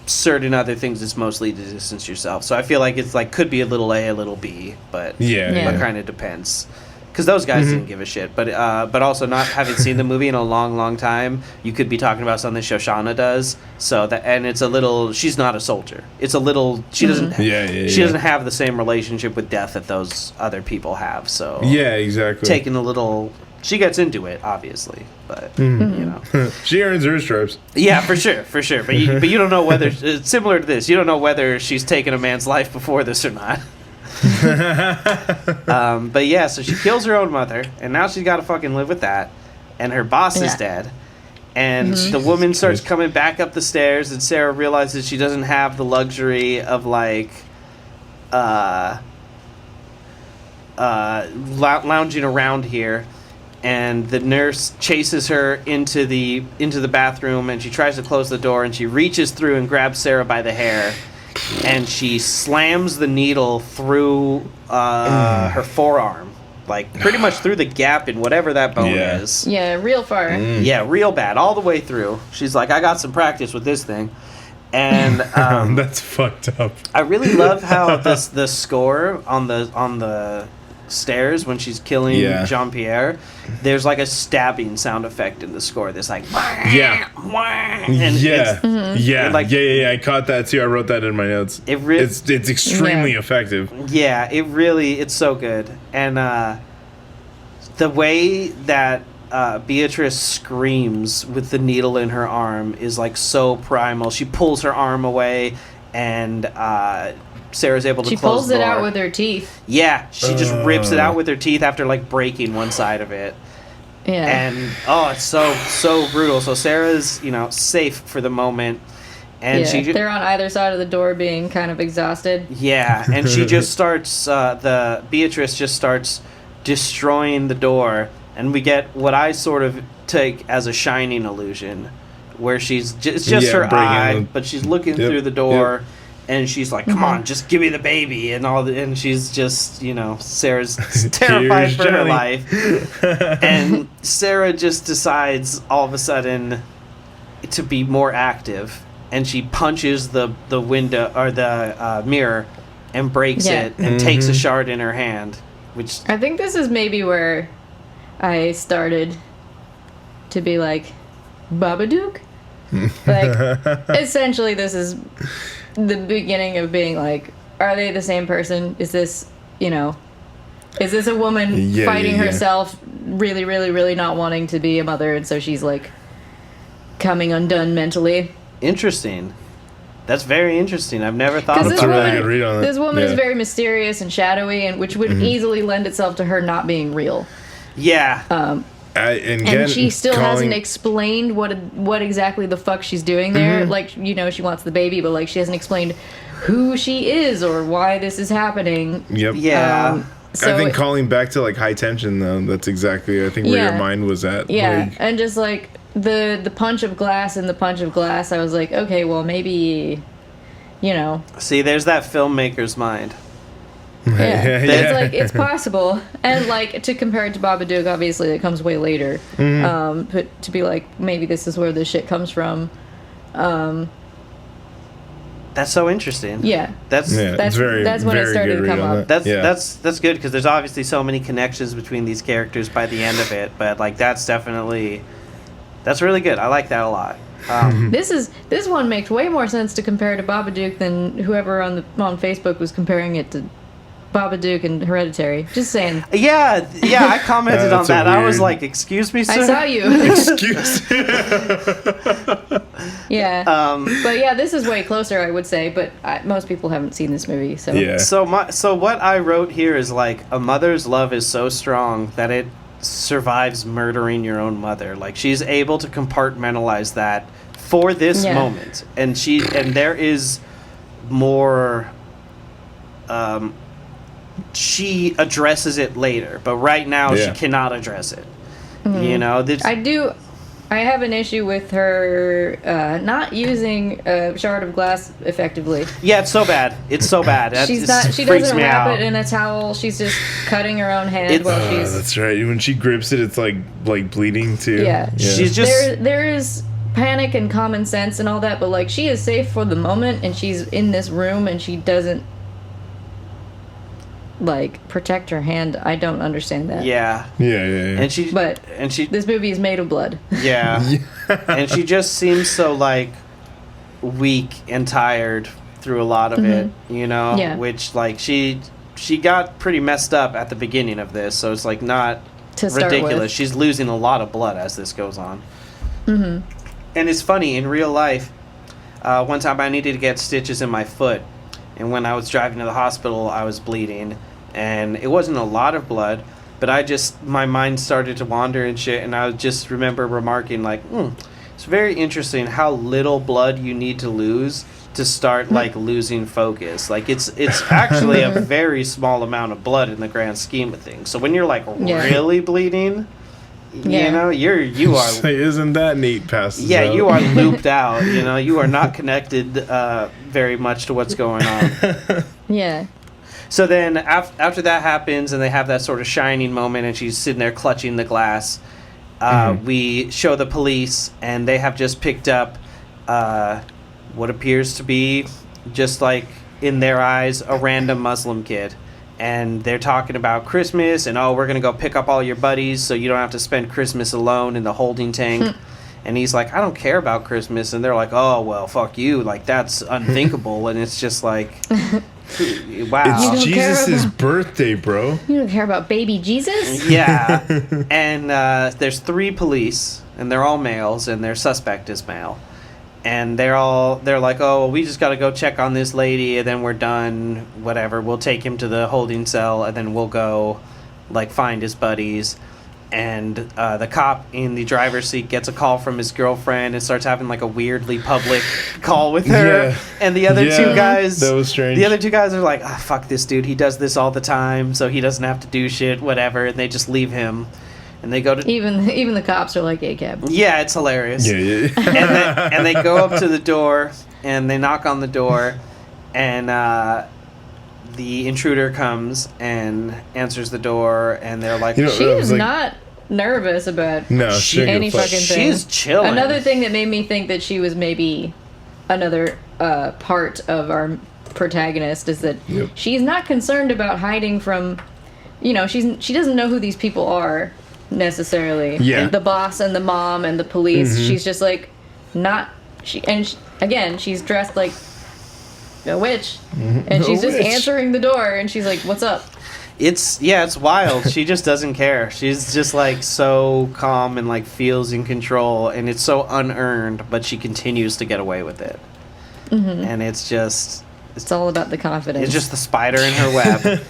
certain other things, it's mostly to distance yourself. So I feel like it's like could be a little A, a little B, but kind of depends. Because those guys didn't give a shit, but also not having seen the movie in a long, long time, you could be talking about something Shoshana does. So that, and it's a little. She's not a soldier. It's a little. She doesn't. She doesn't have the same relationship with death that those other people have. So exactly. Taking a little. She gets into it, obviously, but you know, she earns her stripes. Yeah, for sure. But you don't know whether it's similar to this. You don't know whether she's taken a man's life before this or not. But yeah, so she kills her own mother, and now she's got to fucking live with that. And her boss is dead. And the woman starts coming back up the stairs, and Sarah realizes she doesn't have the luxury of like lounging around here. And the nurse chases her into the bathroom, and she tries to close the door, and she reaches through and grabs Sarah by the hair. And she slams the needle through her forearm, like pretty much through the gap in whatever that bone is. Yeah, real far. Yeah, real bad, all the way through. She's like, I got some practice with this thing. And that's fucked up. I really love how the score on the stairs when she's killing Jean-Pierre, there's like a stabbing sound effect in the score. There's like I caught that too. I wrote that in my notes. It's extremely effective. Yeah, it's so good. And the way that Beatrice screams with the needle in her arm is like so primal. She pulls her arm away, and Sarah's able to close the door. She pulls it out with her teeth. Yeah, she just rips it out with her teeth after like breaking one side of it. Yeah. And it's so brutal. So Sarah's, safe for the moment. And they're on either side of the door being kind of exhausted. Yeah, and she just starts Beatrice just starts destroying the door, and we get what I sort of take as a Shining illusion, where it's just her eye, but she's looking through the door. And she's like, "Come on, just give me the baby," and she's just, Sarah's terrified for her life, and Sarah just decides all of a sudden to be more active, and she punches the window or the mirror, and breaks it, and takes a shard in her hand, which I think this is maybe where I started to be like, Babadook? Like, essentially, this is the beginning of being like, are they the same person? Is this, is this a woman fighting herself, really, really, really not wanting to be a mother, and so she's like coming undone mentally? Interesting. That's very interesting. I've never thought about that. Really good read on this it. woman is very mysterious and shadowy, and which would easily lend itself to her not being real. Yeah. And she still hasn't explained what exactly the fuck she's doing there. Like, she wants the baby, but like she hasn't explained who she is or why this is happening. Yep. Yeah. So I think calling back to like high tension though, that's exactly where your mind was at. Yeah. Like, and just like the punch of glass and the punch of glass, I was like, okay, well maybe, See, there's that filmmaker's mind. Yeah. It's like, it's possible. And like, to compare it to Babadook, obviously it comes way later. But to be like, maybe this is where this shit comes from. That's so interesting. Yeah. That's when it started to come up. That's good, because there's obviously so many connections between these characters by the end of it, but like that's really good. I like that a lot. This one makes way more sense to compare to Babadook than whoever on Facebook was comparing it to Babadook and Hereditary. Just saying. Yeah, I commented on that. I was like, "Excuse me, sir." I saw you. Excuse. Yeah. But yeah, this is way closer, I would say. But most people haven't seen this movie, so. Yeah. So what I wrote here is like, a mother's love is so strong that it survives murdering your own mother. Like, she's able to compartmentalize that for this moment, and there is more. She addresses it later, but right now she cannot address it. I have an issue with her not using a shard of glass effectively. Yeah, it's so bad. She doesn't wrap it in a towel. She's just cutting her own hand while she's. That's right. When she grips it, it's like bleeding too. Yeah. She's just. There is panic and common sense and all that, but like, she is safe for the moment, and she's in this room, and she doesn't like protect her hand. I don't understand that. Yeah. And she. This movie is made of blood. Yeah. And she just seems so like weak and tired through a lot of it, Yeah. Which like she got pretty messed up at the beginning of this, so it's like not ridiculous. She's losing a lot of blood as this goes on. And it's funny, in real life, one time I needed to get stitches in my foot, and when I was driving to the hospital, I was bleeding, and it wasn't a lot of blood, but my mind started to wander and shit, and I just remember remarking like, it's very interesting how little blood you need to lose to start like losing focus. Like, it's actually a very small amount of blood in the grand scheme of things. So when you're like really bleeding, you are. Isn't that neat? Passes. Yeah, out. you are looped out. You are not connected very much to what's going on. Yeah. So then after that happens, and they have that sort of shining moment, and she's sitting there clutching the glass, we show the police, and they have just picked up what appears to be, just like in their eyes, a random Muslim kid. And they're talking about Christmas, and we're going to go pick up all your buddies so you don't have to spend Christmas alone in the holding tank. And he's like, I don't care about Christmas. And they're like, oh, well, fuck you. Like, that's unthinkable. And it's just like, wow. It's Jesus' birthday, bro. You don't care about baby Jesus? Yeah. And there's 3 police, and they're all males, and their suspect is male. And they're like, oh, we just got to go check on this lady, and then we're done, whatever. We'll take him to the holding cell, and then we'll go, like, find his buddies. And the cop in the driver's seat gets a call from his girlfriend and starts having, like, a weirdly public call with her. Yeah. And the other 2 guys... That was strange. The other 2 guys are like, fuck this dude. He does this all the time, so he doesn't have to do shit, whatever. And they just leave him. And they go to... Even the cops are like, ACAB. Yeah, it's hilarious. Yeah. And they go up to the door, and they knock on the door, and the intruder comes and answers the door, and they're like, she is not nervous about any fucking thing. She's chilling. Another thing that made me think that she was maybe another part of our protagonist is that she's not concerned about hiding from, she doesn't know who these people are necessarily. Yeah. The boss and the mom and the police. Mm-hmm. She's just like again, she's dressed like a witch, and she's just answering the door, and she's like, "What's up?" It's wild. She just doesn't care. She's just like so calm and like feels in control, and it's so unearned, but she continues to get away with it. And it's all about the confidence. It's just the spider in her web.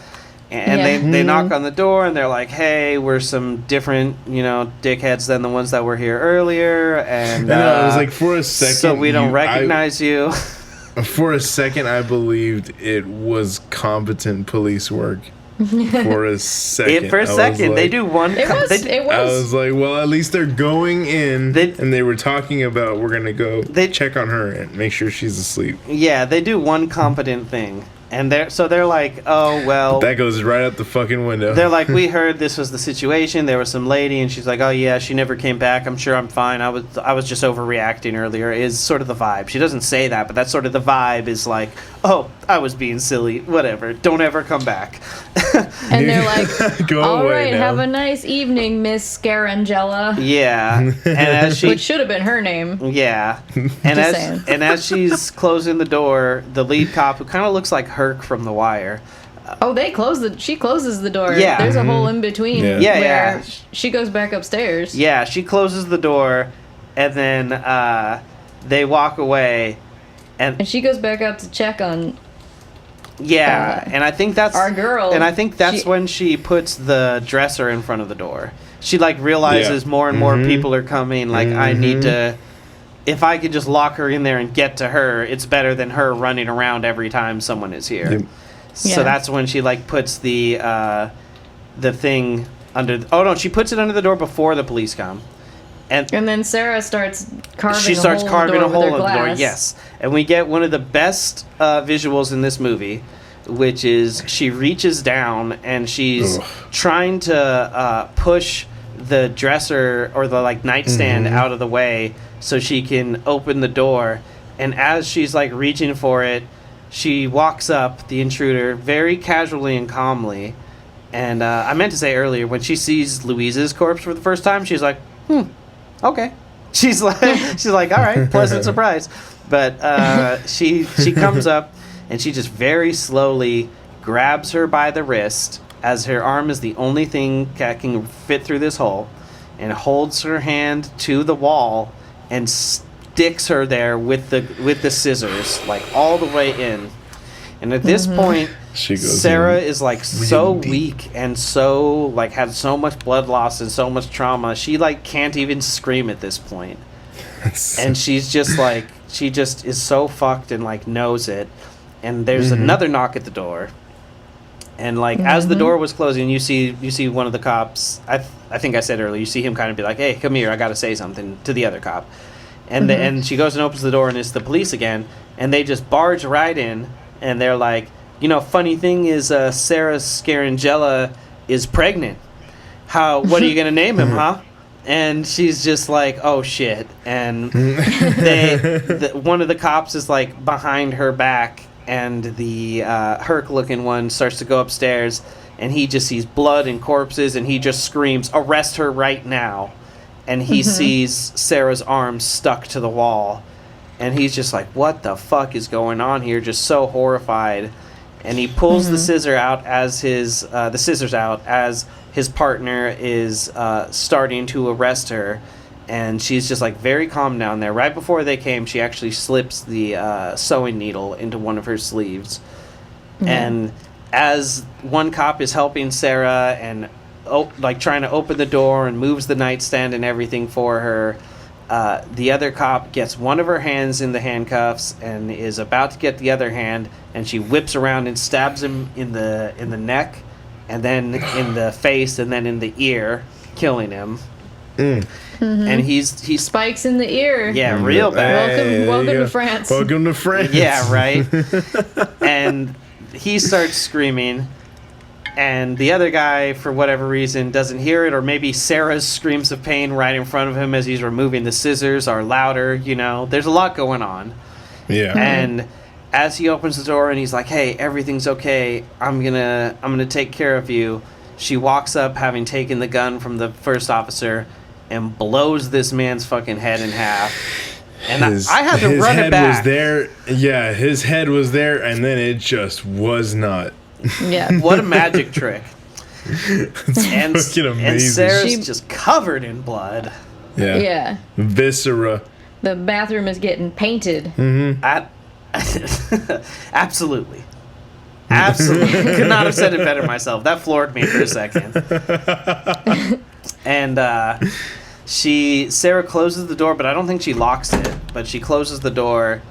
And they knock on the door, and they're like, "Hey, we're some different, dickheads than the ones that were here earlier." And it was like for a second, so we don't recognize you. For a second, I believed it was competent police work. For a second, they do one. It was. I was like, well, at least they're going in, and they were talking about we're gonna go check on her and make sure she's asleep. Yeah, they do one competent thing, and they're like, oh well. That goes right out the fucking window. They're like, we heard this was the situation. There was some lady, and she's like, oh yeah, she never came back. I'm sure I'm fine. I was just overreacting earlier. Is sort of the vibe. She doesn't say that, but that's sort of the vibe. Is like, oh, I was being silly. Whatever. Don't ever come back. And they're like, Go all away right, now. have a nice evening, Miss Scarangella. Yeah, and as which should have been her name. Yeah, and as she's closing the door, the lead cop, who kind of looks like Herc from The Wire. She closes the door. Yeah. There's a hole in between where she goes back upstairs. Yeah, she closes the door, and then they walk away, and she goes back out to check on. Yeah, and I think that's our girl. And I think that's when she puts the dresser in front of the door. She realizes more and more people are coming. Like, I need to. If I could just lock her in there and get to her, it's better than her running around every time someone is here. Yep. So that's when she puts the thing under. She puts it under the door before the police come. And then Sarah starts carving. She starts carving a hole in the door. Yes, and we get one of the best visuals in this movie, which is she reaches down and she's trying to push the dresser or the nightstand out of the way so she can open the door. And as she's reaching for it, she walks up, the intruder, very casually and calmly. And I meant to say earlier, when she sees Louise's corpse for the first time, she's like, okay. She's like, all right, pleasant surprise. But she comes up and she just very slowly grabs her by the wrist, as her arm is the only thing that can fit through this hole, and holds her hand to the wall and sticks her there with the scissors, all the way in. And at this point, Sarah is so weak and so had so much blood loss and so much trauma. She can't even scream at this point. And she's just she just is so fucked and knows it. And there's another knock at the door. And as the door was closing, you see one of the cops. I think I said earlier, you see him kind of be like, "Hey, come here, I got to say something," to the other cop. And and she goes and opens the door, and it's the police again. And they just barge right in, and they're like, funny thing is, Sarah Scarangella is pregnant. What are you gonna name him, huh? And she's just like, oh shit. And one of the cops is behind her back, and the Herc-looking one starts to go upstairs, and he just sees blood and corpses, and he just screams, "Arrest her right now!" And he sees Sarah's arm stuck to the wall, and he's just like, "What the fuck is going on here?" Just so horrified, and he pulls the scissors out as his partner is starting to arrest her. And she's just very calm down there. Right before they came, she actually slips the sewing needle into one of her sleeves. And as one cop is helping Sarah and trying to open the door and moves the nightstand and everything for her, the other cop gets one of her hands in the handcuffs and is about to get the other hand, and she whips around and stabs him in the neck, and then in the face, and then in the ear, killing him. And he's Spikes in the ear. yeah, real bad. Welcome to France. Welcome to France. Yeah, right. And he starts screaming, and the other guy, for whatever reason, doesn't hear it, or maybe Sarah's screams of pain right in front of him as he's removing the scissors are louder. There's a lot going on. Yeah. And as he opens the door and he's like, "Hey, everything's okay. I'm gonna take care of you." She walks up, having taken the gun from the first officer, and blows this man's fucking head in half. And I had to run it back. His head was there. Yeah, his head was there, and then it just was not. Yeah. What a magic trick. Fucking amazing. And Sarah's just covered in blood. Yeah. Yeah. Viscera. The bathroom is getting painted. Absolutely. Absolutely. Could not have said it better myself. That floored me for a second. And Sarah closes the door, but I don't think she locks it. But she closes the door,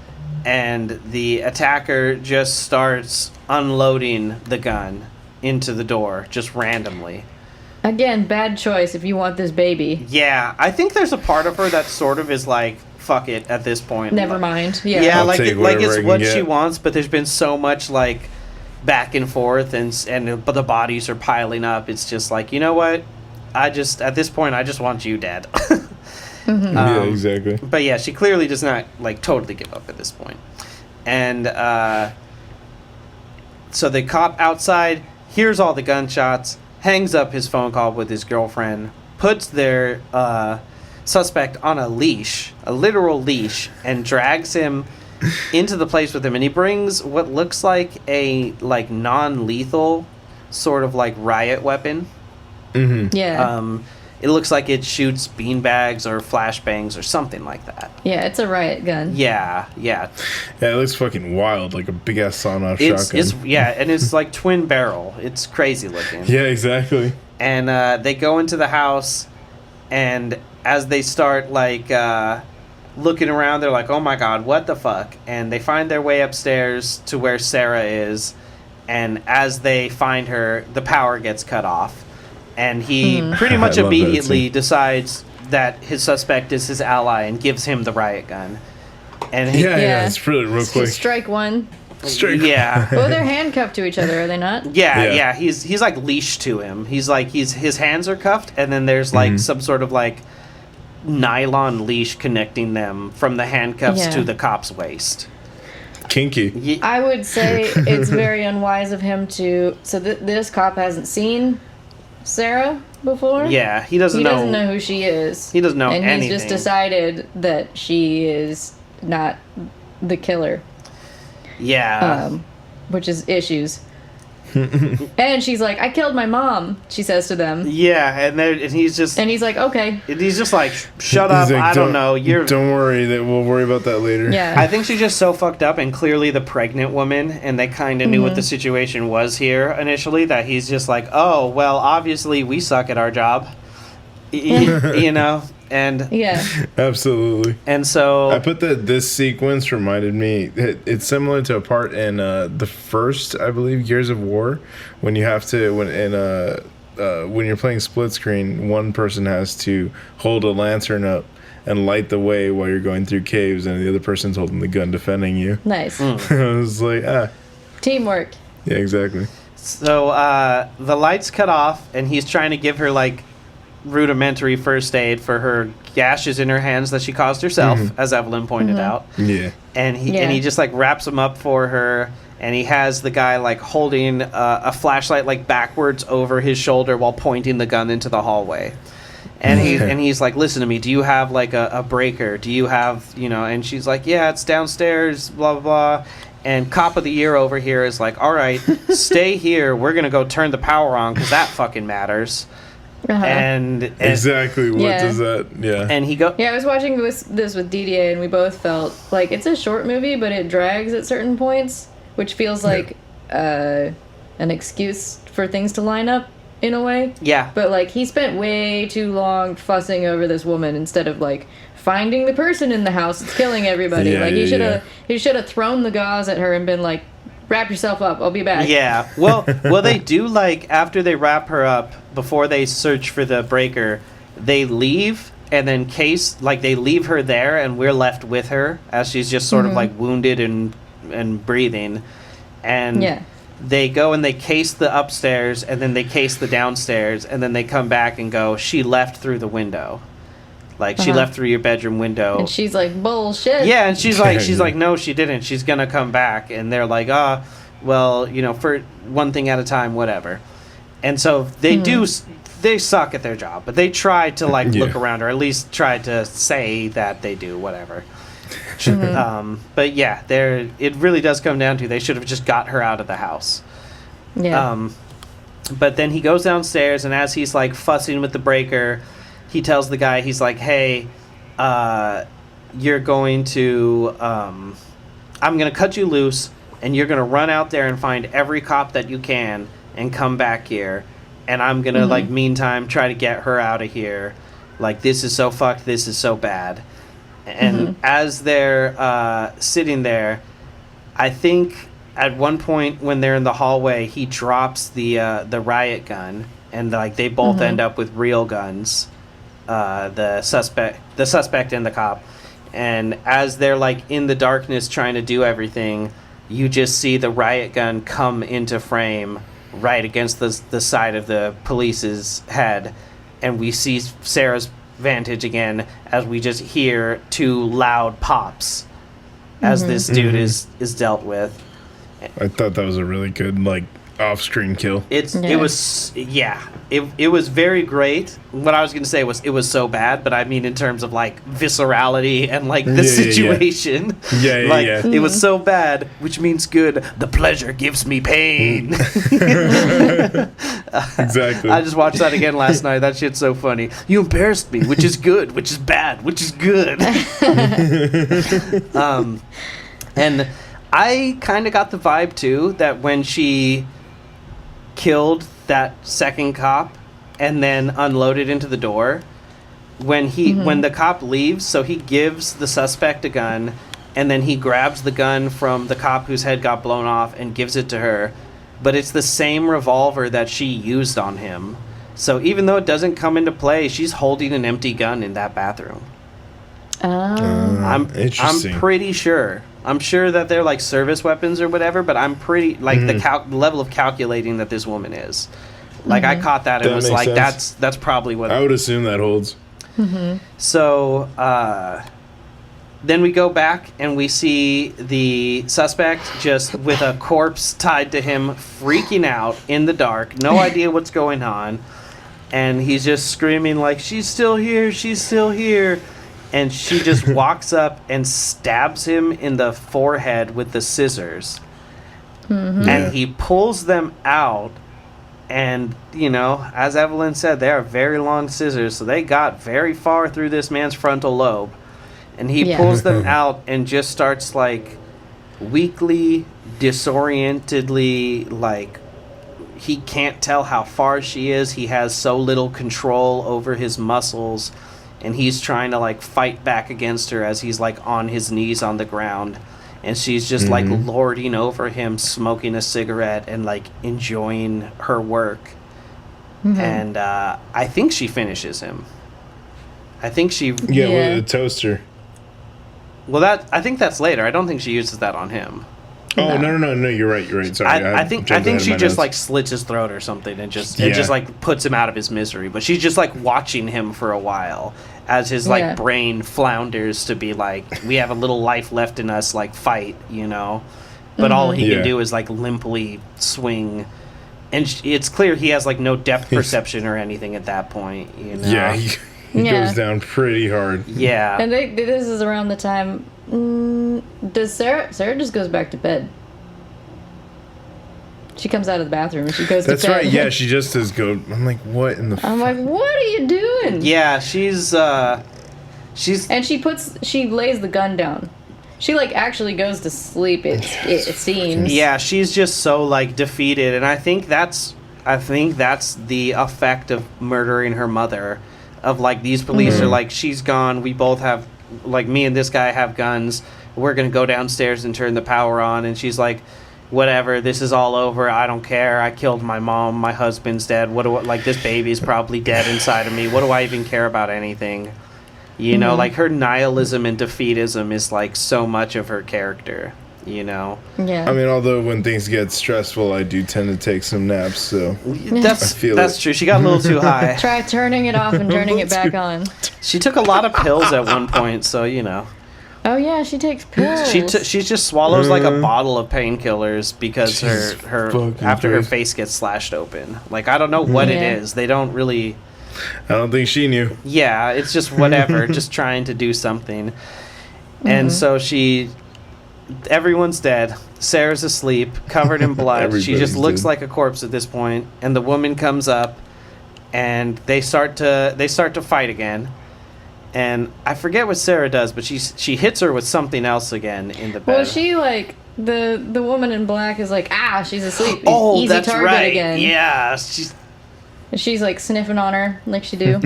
and the attacker just starts unloading the gun into the door, just randomly. Again, bad choice if you want this baby. Yeah, I think there's a part of her that sort of is like, fuck it at this point. Never mind. Yeah. Yeah, I'll like take it's whatever I what can she get. wants, but there's been so much like back and forth, and but the bodies are piling up. It's just like, you know what? At this point, I just want you dead. Yeah, exactly. But yeah, she clearly does not like totally give up at this point. And so the cop outside hears all the gunshots, hangs up his phone call with his girlfriend, puts their suspect on a leash, a literal leash, and drags him into the place with him. And he brings what looks like a non-lethal sort of like riot weapon. Yeah. It looks like it shoots beanbags or flashbangs or something like that. Yeah, it's a riot gun. Yeah. Yeah, it looks fucking wild, like a big ass sawn-off shotgun. And it's like twin barrel. It's crazy looking. Yeah, exactly. And they go into the house, and as they start looking around, they're like, "Oh my god, what the fuck?" And they find their way upstairs to where Sarah is, and as they find her, the power gets cut off. And he pretty much I love that immediately scene. decides that his suspect is his ally and gives him the riot gun. And he, Yeah, it's really real quick. Strike one. yeah. Oh, they're handcuffed to each other, are they not? Yeah. He's like leashed to him. He's like his hands are cuffed, and then there's like some sort of like nylon leash connecting them from the handcuffs to the cop's waist. Kinky. I would say it's very unwise of him to. So this cop hasn't seen Sarah before. Yeah, he doesn't know who she is. He doesn't know and anything. he's just decided that she is not the killer. Yeah. Which is issues. And she's like, "I killed my mom," she says to them. Yeah, and he's like, "Okay." And he's just like, "Shut up! Like, I don't know. Don't worry. That we'll worry about that later." Yeah. I think she's just so fucked up, and clearly the pregnant woman, and they kind of knew what the situation was here initially. That he's just like, "Oh, well, obviously we suck at our job," you know. And yeah, absolutely. And so I put that this sequence reminded me. It's similar to a part in the first, I believe, Gears of War, when you have to when you're playing split screen, one person has to hold a lantern up and light the way while you're going through caves, and the other person's holding the gun defending you. Nice. I was like, teamwork. Yeah, exactly. So the lights cut off, and he's trying to give her like rudimentary first aid for her gashes in her hands that she caused herself, as Evelyn pointed out. Yeah. And he just like wraps them up for her, and he has the guy like holding a flashlight like backwards over his shoulder while pointing the gun into the hallway. And he's like, "Listen to me. Do you have like a breaker? Do you have, you know?" And she's like, "Yeah, it's downstairs. Blah blah blah." And Cop of the Year over here is like, "All right, stay here. We're gonna go turn the power on because that fucking matters." And exactly, what does that? Yeah. And he go. Yeah, I was watching this with DDA, and we both felt like it's a short movie, but it drags at certain points, which feels like an excuse for things to line up in a way. Yeah. But like he spent way too long fussing over this woman instead of like finding the person in the house that's killing everybody. Yeah, like he should have thrown the gauze at her and been like, "Wrap yourself up, I'll be back." Yeah. Well, they do like after they wrap her up, before they search for the breaker, they leave, and then they leave her there, and we're left with her as she's just sort of like wounded and breathing, and they go and they case the upstairs, and then they case the downstairs, and then they come back and go, she left through the window. Like, she left through your bedroom window. And she's like, bullshit. Yeah, and she's like, no, she didn't. She's going to come back. And they're like, well, you know, for one thing at a time, whatever. And so they suck at their job. But they try to, like, look around, or at least try to say that they do, whatever. But yeah, it really does come down to they should have just got her out of the house. Yeah. But then he goes downstairs, and as he's, like, fussing with the breaker, he tells the guy, he's like, hey, you're going to, I'm going to cut you loose, and you're going to run out there and find every cop that you can and come back here. And I'm going to, like, meantime, try to get her out of here. Like, this is so fucked. This is so bad. And as they're sitting there, I think at one point when they're in the hallway, he drops the riot gun, and, like, they both end up with real guns. The suspect and the cop, and as they're like in the darkness trying to do everything, you just see the riot gun come into frame right against the side of the police's head, and we see Sarah's vantage again as we just hear two loud pops as this dude is dealt with. I thought that was a really good, like, off-screen kill. It was very great. What I was going to say was it was so bad, but I mean in terms of like viscerality and like the situation. It was so bad, which means good. The pleasure gives me pain. Exactly. I just watched that again last night. That shit's so funny. You embarrassed me, which is good, which is bad, which is good. And I kind of got the vibe too that when she killed that second cop and then unloaded into the door, when the cop leaves, so he gives the suspect a gun, and then he grabs the gun from the cop whose head got blown off and gives it to her, but it's the same revolver that she used on him. So even though it doesn't come into play, she's holding an empty gun in that bathroom. I'm pretty sure. I'm sure that they're like service weapons or whatever, but I'm pretty like the level of calculating that this woman is. Like I caught that and was like, sense. that's probably what I would assume that holds. So then we go back and we see the suspect just with a corpse tied to him, freaking out in the dark, no idea what's going on, and he's just screaming like, she's still here, she's still here. And she just walks up and stabs him in the forehead with the scissors. And he pulls them out. And, you know, as Evelyn said, they are very long scissors. So they got very far through this man's frontal lobe. And he pulls them out and just starts, like, weakly, disorientedly, like, he can't tell how far she is. He has so little control over his muscles. And he's trying to, like, fight back against her as he's, like, on his knees on the ground. And she's just, like, lording over him, smoking a cigarette and, like, enjoying her work. And I think she finishes him. I think she... Yeah, with a toaster. Well, I think that's later. I don't think she uses that on him. Oh, no, you're right. Sorry. I think she just, like, slits his throat or something and just like, puts him out of his misery. But she's just, like, watching him for a while as his, like, brain flounders to be like, we have a little life left in us, like, fight, you know? But all he can do is, like, limply swing. And it's clear he has, like, no depth perception or anything at that point, you know? Yeah, he goes down pretty hard. Yeah. And this is around the time... does Sarah just goes back to bed? She comes out of the bathroom and she goes to bed. That's right, yeah, she just does go... I'm like, what in the I'm like, what are you doing? Yeah, she's... And she lays the gun down. She, like, actually goes to sleep, it seems. Yeah, she's just so, like, defeated, and I think that's the effect of murdering her mother. Of, like, these police are like, she's gone, we both have... Like, me and this guy have guns, we're gonna go downstairs and turn the power on, and she's like, whatever, this is all over. I don't care. I killed my mom. My husband's dead. Like, this baby's probably dead inside of me. What do I even care about anything? You know, like, her nihilism and defeatism is, like, so much of her character, you know? Yeah. I mean, although when things get stressful, I do tend to take some naps, so... That's true. She got a little too high. Try turning it off and turning it back on. She took a lot of pills at one point, so, you know. Oh yeah, she takes pills. She just swallows like a bottle of painkillers because her after her face gets slashed open. Like, I don't know what it is. They don't really. I don't think she knew. Yeah, it's just whatever, just trying to do something. And so everyone's dead. Sarah's asleep, covered in blood. She just looks like a corpse at this point. And the woman comes up, and they start to fight again. And I forget what Sarah does, but she hits her with something else again in the bed. Well, she like the woman in black is like, she's asleep. Oh, Easy that's target right. again. Yeah, she's like sniffing on her like she do.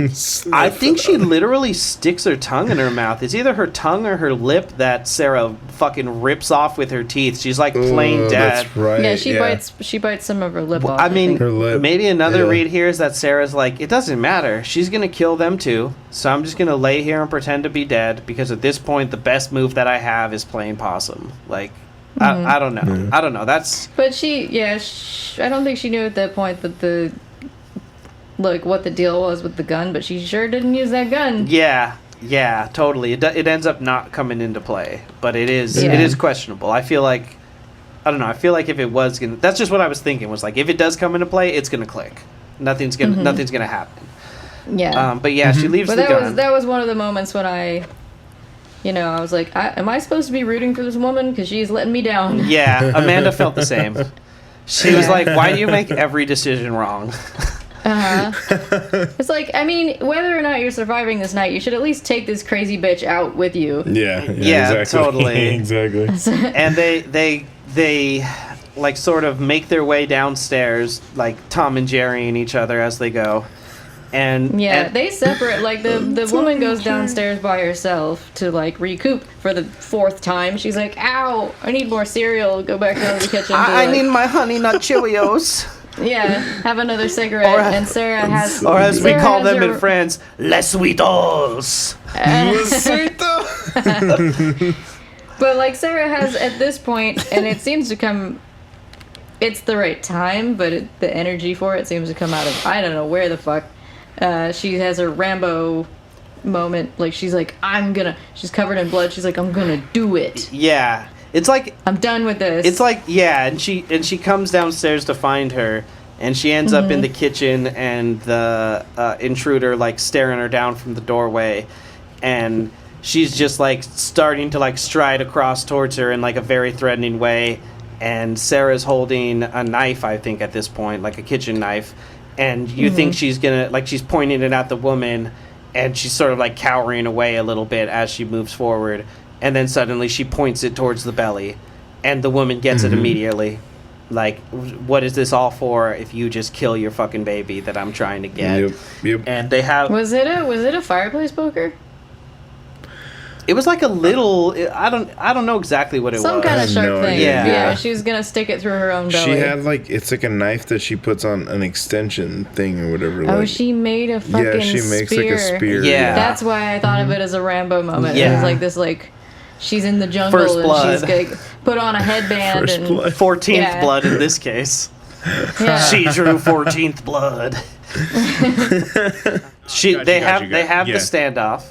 I think she literally sticks her tongue in her mouth. It's either her tongue or her lip that Sarah fucking rips off with her teeth. She's like plain dead. That's right. Yeah, she bites some of her lip off. I mean, her lip. Maybe another read here is that Sarah's like, it doesn't matter. She's going to kill them too. So I'm just going to lay here and pretend to be dead because at this point, the best move that I have is playing possum. Like, I don't know. Yeah. I don't know. That's... But I don't think she knew at that point that what the deal was with the gun, but she sure didn't use that gun. Yeah, totally. It ends up not coming into play, but it is questionable. I feel like, I don't know, I feel like if it was gonna, that's just what I was thinking, was like, if it does come into play, it's gonna click. Nothing's gonna happen. Yeah. But yeah, she leaves the gun. That was one of the moments when I was like, am I supposed to be rooting for this woman? Because she's letting me down. Yeah, Amanda felt the same. She was like, why do you make every decision wrong? It's like, I mean, whether or not you're surviving this night, you should at least take this crazy bitch out with you. Yeah, exactly. Totally. Exactly. And they like sort of make their way downstairs, like Tom and Jerry and each other as they go. And they separate. Like the woman goes downstairs by herself to like recoup for the 4th time. She's like, "Ow! I need more cereal." Go back down to the kitchen. I need my Honey Nut Cheerios. Yeah, have another cigarette. And Sarah has, or as we call them in France, Les Sweetos. But like Sarah has at this point, and it seems to come. It's the right time, but the energy for it seems to come out of I don't know where the fuck. She has her Rambo moment. Like she's like, she's covered in blood. She's like, I'm gonna do it. Yeah. It's like I'm done with this. It's like and she comes downstairs to find her, and she ends up in the kitchen, and the intruder like staring her down from the doorway, and she's just like starting to like stride across towards her in like a very threatening way, and Sarah's holding a knife, I think at this point, like a kitchen knife, and you think she's gonna like she's pointing it at the woman, and she's sort of like cowering away a little bit as she moves forward. And then suddenly she points it towards the belly, and the woman gets it immediately. Like, what is this all for if you just kill your fucking baby that I'm trying to get? Yep. And they have... Was it a fireplace poker? It was like a little... I don't know exactly what it was. Some kind of sharp thing. Yeah. She was gonna stick it through her own belly. She had like, it's like a knife that she puts on an extension thing or whatever. Oh, she made a fucking spear. Yeah, she makes like a spear. Yeah. That's why I thought of it as a Rambo moment. Yeah. It was like this like... She's in the jungle First blood. and she's gonna put on a headband First and blood. 14th blood in this case. She drew 14th blood. They have the standoff,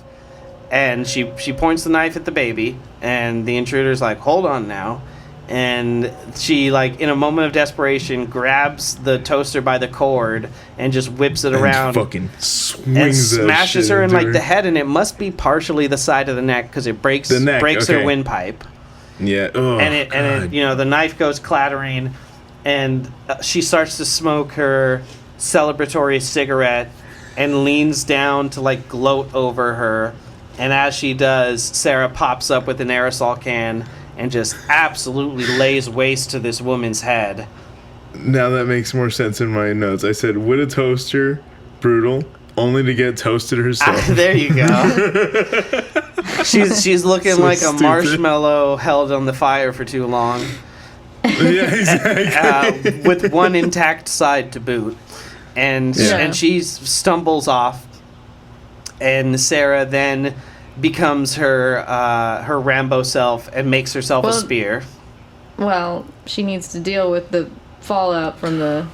and she points the knife at the baby, and the intruder's like, "Hold on now." And she, like, in a moment of desperation, grabs the toaster by the cord and just whips it around. Fucking swings and smashes her in, like, her. the head, and it must be partially the side of the neck because it breaks her windpipe. Yeah. Oh, and it, you know, the knife goes clattering, and she starts to smoke her celebratory cigarette and leans down to, like, gloat over her. And as she does, Sarah pops up with an aerosol can and just absolutely lays waste to this woman's head. Now that makes more sense in my notes. I said, with a toaster, brutal, only to get toasted herself. There you go. She's looking So like stupid. a marshmallow held on the fire for too long. Yeah, exactly. With one intact side to boot. And she stumbles off, and Sarah then becomes her Rambo self and makes herself a spear. Well, she needs to deal with the fallout from the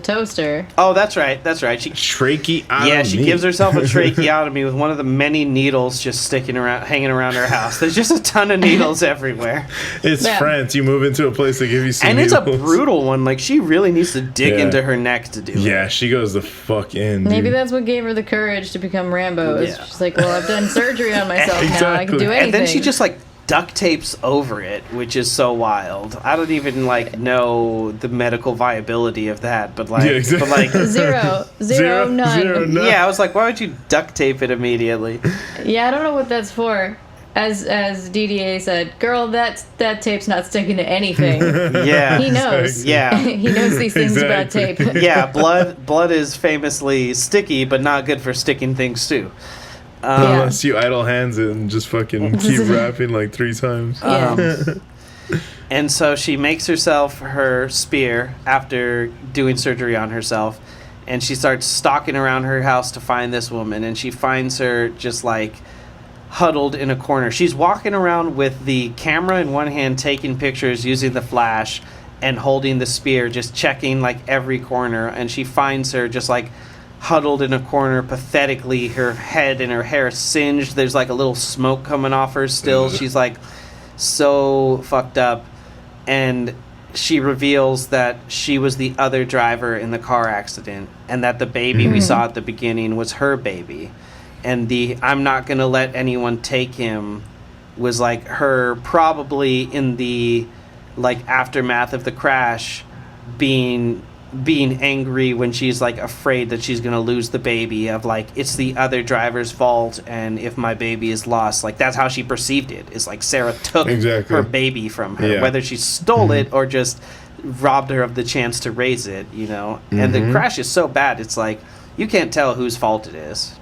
toaster. Oh, that's right. She tracheotomy. Yeah, she gives herself a tracheotomy with one of the many needles just hanging around her house. There's just a ton of needles everywhere. It's France. You move into a place to give you some and needles. It's a brutal one. Like, she really needs to dig into her neck to do it. Yeah, she goes the fuck in. Maybe that's what gave her the courage to become Rambo. She's like, well, I've done surgery on myself now. I can do anything. And then she just like duct tapes over it, which is so wild. I don't even like know the medical viability of that, but like, zero, none. Yeah, I was like, why would you duct tape it immediately? Yeah, I don't know what that's for. As DDA said, girl, that tape's not sticking to anything. Yeah, he knows. Exactly. Yeah, he knows these things about tape. Yeah, blood is famously sticky, but not good for sticking things too. Unless you idle hands it and just fucking keep rapping like 3 times. And so she makes herself her spear after doing surgery on herself, and she starts stalking around her house to find this woman, and she finds her just like huddled in a corner. She's walking around with the camera in one hand, taking pictures using the flash, and holding the spear, just checking like every corner, and she finds her just like huddled in a corner pathetically, her head and her hair singed. There's like a little smoke coming off her still. She's like so fucked up, and she reveals that she was the other driver in the car accident, and that the baby we saw at the beginning was her baby, and the I'm not gonna let anyone take him was like her probably in the like aftermath of the crash being angry when she's like afraid that she's gonna lose the baby, of like it's the other driver's fault, and if my baby is lost, like that's how she perceived it, is like Sarah took her baby from her, whether she stole it or just robbed her of the chance to raise it, you know. And the crash is so bad, it's like you can't tell whose fault it is.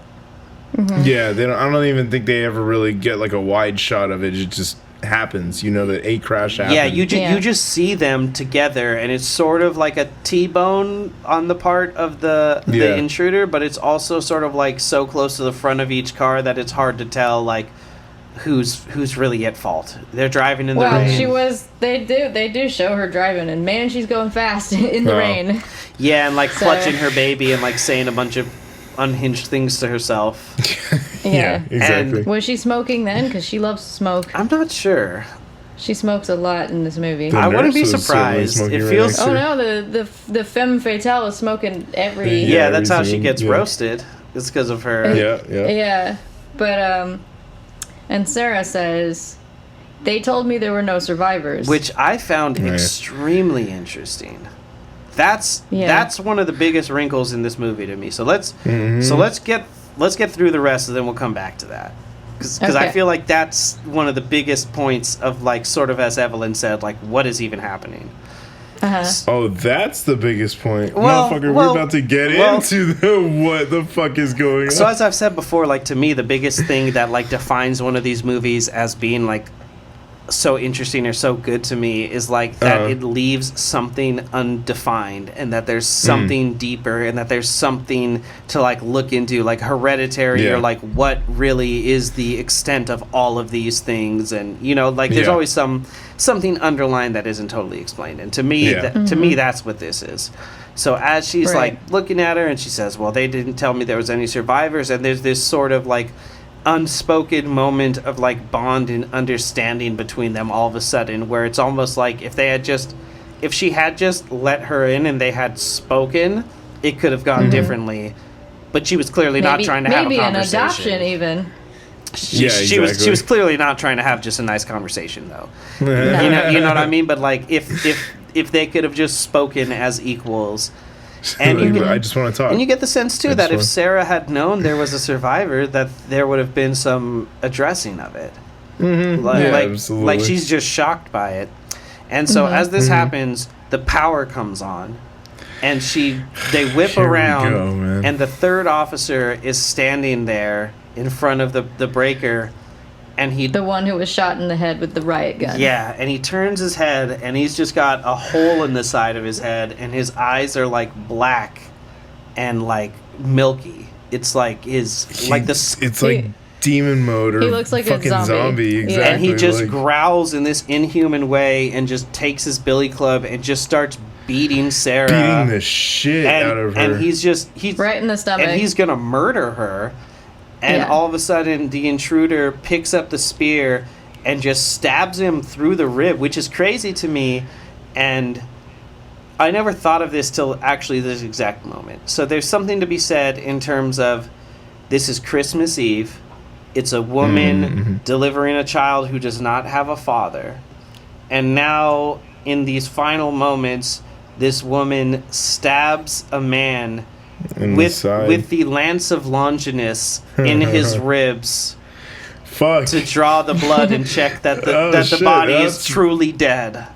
Yeah, I don't even think they ever really get like a wide shot of it. It just happens, you know, that a crash happens. Yeah, you just see them together, and it's sort of like a T-bone on the part of the intruder, but it's also sort of like so close to the front of each car that it's hard to tell like who's really at fault. They're driving in the rain. Well, they do show her driving, and man, she's going fast in the rain. Yeah, and like clutching her baby and like saying a bunch of unhinged things to herself. Yeah, exactly. And was she smoking then? Because she loves to smoke. I'm not sure. She smokes a lot in this movie. I wouldn't be surprised. It feels. Oh no, the femme fatale is smoking every. Yeah, that's how she gets roasted. It's because of her. Yeah, but and Sarah says, they told me there were no survivors, which I found extremely interesting. That's one of the biggest wrinkles in this movie to me. So let's get through the rest, and then we'll come back to that. Because I feel like that's one of the biggest points of, like, sort of as Evelyn said, like, what is even happening? Oh, that's the biggest point. Well, motherfucker, we're about to get into what the fuck is going on. So as I've said before, like, to me, the biggest thing that, like, defines one of these movies as being, like, so interesting or so good to me is like that it leaves something undefined, and that there's something deeper, and that there's something to like look into, like Hereditary, or like what really is the extent of all of these things, and you know, like there's always something underlined that isn't totally explained, and to me to me that's what this is. So as she's like looking at her, and she says, well, they didn't tell me there was any survivors, and there's this sort of like unspoken moment of like bond and understanding between them all of a sudden, where it's almost like if she had just let her in and they had spoken, it could have gone differently. But she was clearly not trying to have a conversation. Maybe an adoption even. She was clearly not trying to have just a nice conversation though. No. You know what I mean? But like if they could have just spoken as equals. And I just want to talk. And you get the sense too that if Sarah had known there was a survivor, that there would have been some addressing of it. Like she's just shocked by it. And so as this happens, the power comes on, and they whip around, and the third officer is standing there in front of the breaker, and the one who was shot in the head with the riot gun. Yeah, and he turns his head, and he's just got a hole in the side of his head, and his eyes are like black and like milky. It's like it's like demon mode or he looks like fucking a zombie. Exactly. And he just growls in this inhuman way and just takes his billy club and just starts beating Sarah. Beating the shit out of her. And he's right in the stomach. And he's gonna murder her. And all of a sudden the intruder picks up the spear and just stabs him through the rib, which is crazy to me. And I never thought of this till actually this exact moment. So there's something to be said in terms of this is Christmas Eve. It's a woman delivering a child who does not have a father. And now, in these final moments, this woman stabs a man with the lance of Longinus in his ribs to draw the blood and check that the body is truly dead.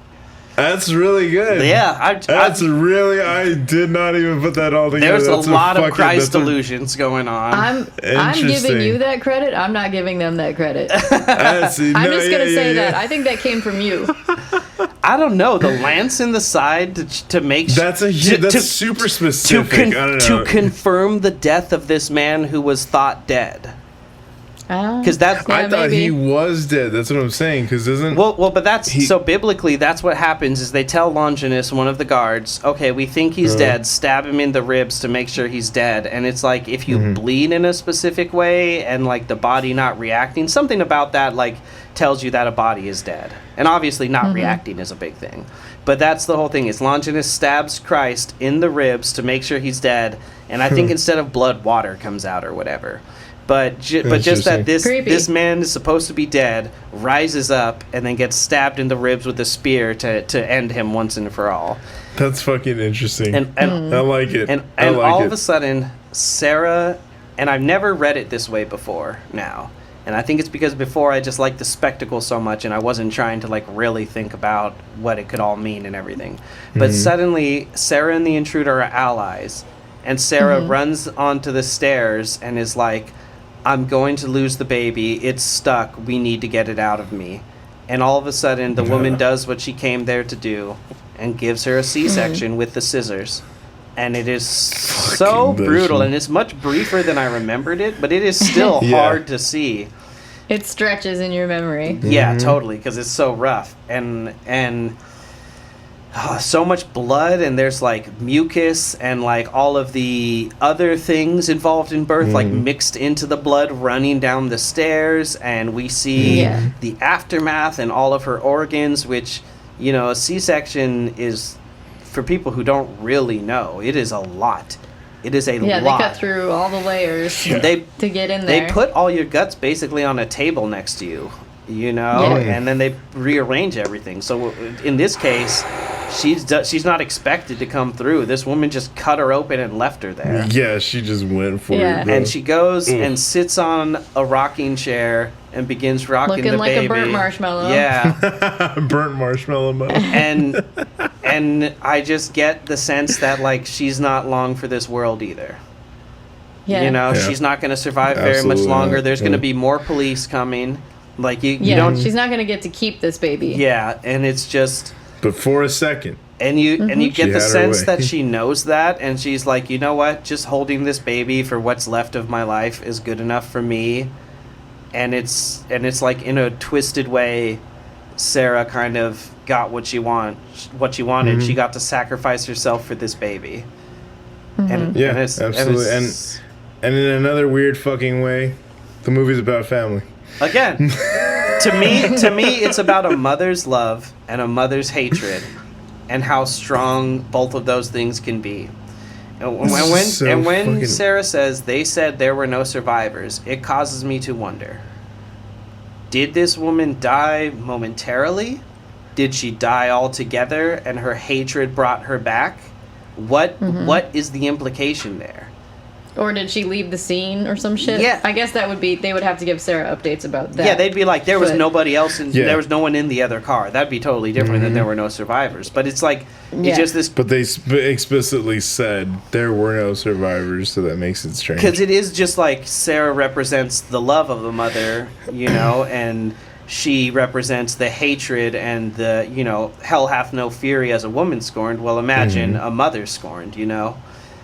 That's really good. Yeah, I did not even put that all together. There's a lot of Christ illusions going on. I'm giving you that credit. I'm not giving them that credit. I'm just gonna say that. I think that came from you. I don't know. The lance in the side to make that's super specific. I don't know. To confirm the death of this man who was thought dead. Because I thought he was dead. That's what I'm saying. Because so biblically, that's what happens. Is they tell Longinus, one of the guards, okay, we think he's dead. Stab him in the ribs to make sure he's dead. And it's like if you bleed in a specific way and like the body not reacting, something about that like tells you that a body is dead. And obviously, not reacting is a big thing. But that's the whole thing. Is Longinus stabs Christ in the ribs to make sure he's dead. And I think instead of blood, water comes out or whatever. But just that this man is supposed to be dead, rises up, and then gets stabbed in the ribs with a spear to end him once and for all. That's fucking interesting. And I like it. And all of a sudden, Sarah, and I've never read it this way before now. And I think it's because before I just liked the spectacle so much and I wasn't trying to like really think about what it could all mean and everything. But suddenly, Sarah and the intruder are allies. And Sarah runs onto the stairs and is like, I'm going to lose the baby. It's stuck. We need to get it out of me. And all of a sudden, the woman does what she came there to do and gives her a C-section with the scissors. And it is so brutal. And it's much briefer than I remembered it, but it is still hard to see. It stretches in your memory. Yeah, totally, because it's so rough. And so much blood, and there's like mucus and like all of the other things involved in birth like mixed into the blood running down the stairs, and we see the aftermath and all of her organs, which, you know, a C-section is, for people who don't really know, it is a lot. It is a lot. Yeah, they cut through all the layers to get in there. They put all your guts basically on a table next to you, you know, and then they rearrange everything. So in this case, she's not expected to come through. This woman just cut her open and left her there. Yeah, she just went for it, bro. And she goes and sits on a rocking chair and begins rocking the baby. Looking like a burnt marshmallow. Yeah. Burnt marshmallow mode. And I just get the sense that like she's not long for this world either. Yeah. You know, she's not going to survive very much longer. There's going to be more police coming. Like you don't. She's not going to get to keep this baby. Yeah, and it's just. But for a second. And you get the sense that she knows that, and she's like, you know what? Just holding this baby for what's left of my life is good enough for me. And it's like in a twisted way, Sarah kind of got what she wanted. She got to sacrifice herself for this baby. Absolutely. And in another weird fucking way, the movie's about family. Again, to me, it's about a mother's love and a mother's hatred, and how strong both of those things can be. And when Sarah says they said there were no survivors, it causes me to wonder: did this woman die momentarily? Did she die altogether, and her hatred brought her back? What is the implication there? Or did she leave the scene or some shit? Yeah. I guess that would be, they would have to give Sarah updates about that. Yeah, they'd be like, there was But- nobody else, there was no one in the other car. That'd be totally different than there were no survivors. But it's like, Yeah. it's just this... But they explicitly said there were no survivors, so that makes it strange. Because it is just like Sarah represents the love of the mother, you know, and she represents the hatred and the, you know, hell hath no fury as a woman scorned. Well, imagine a mother scorned, you know?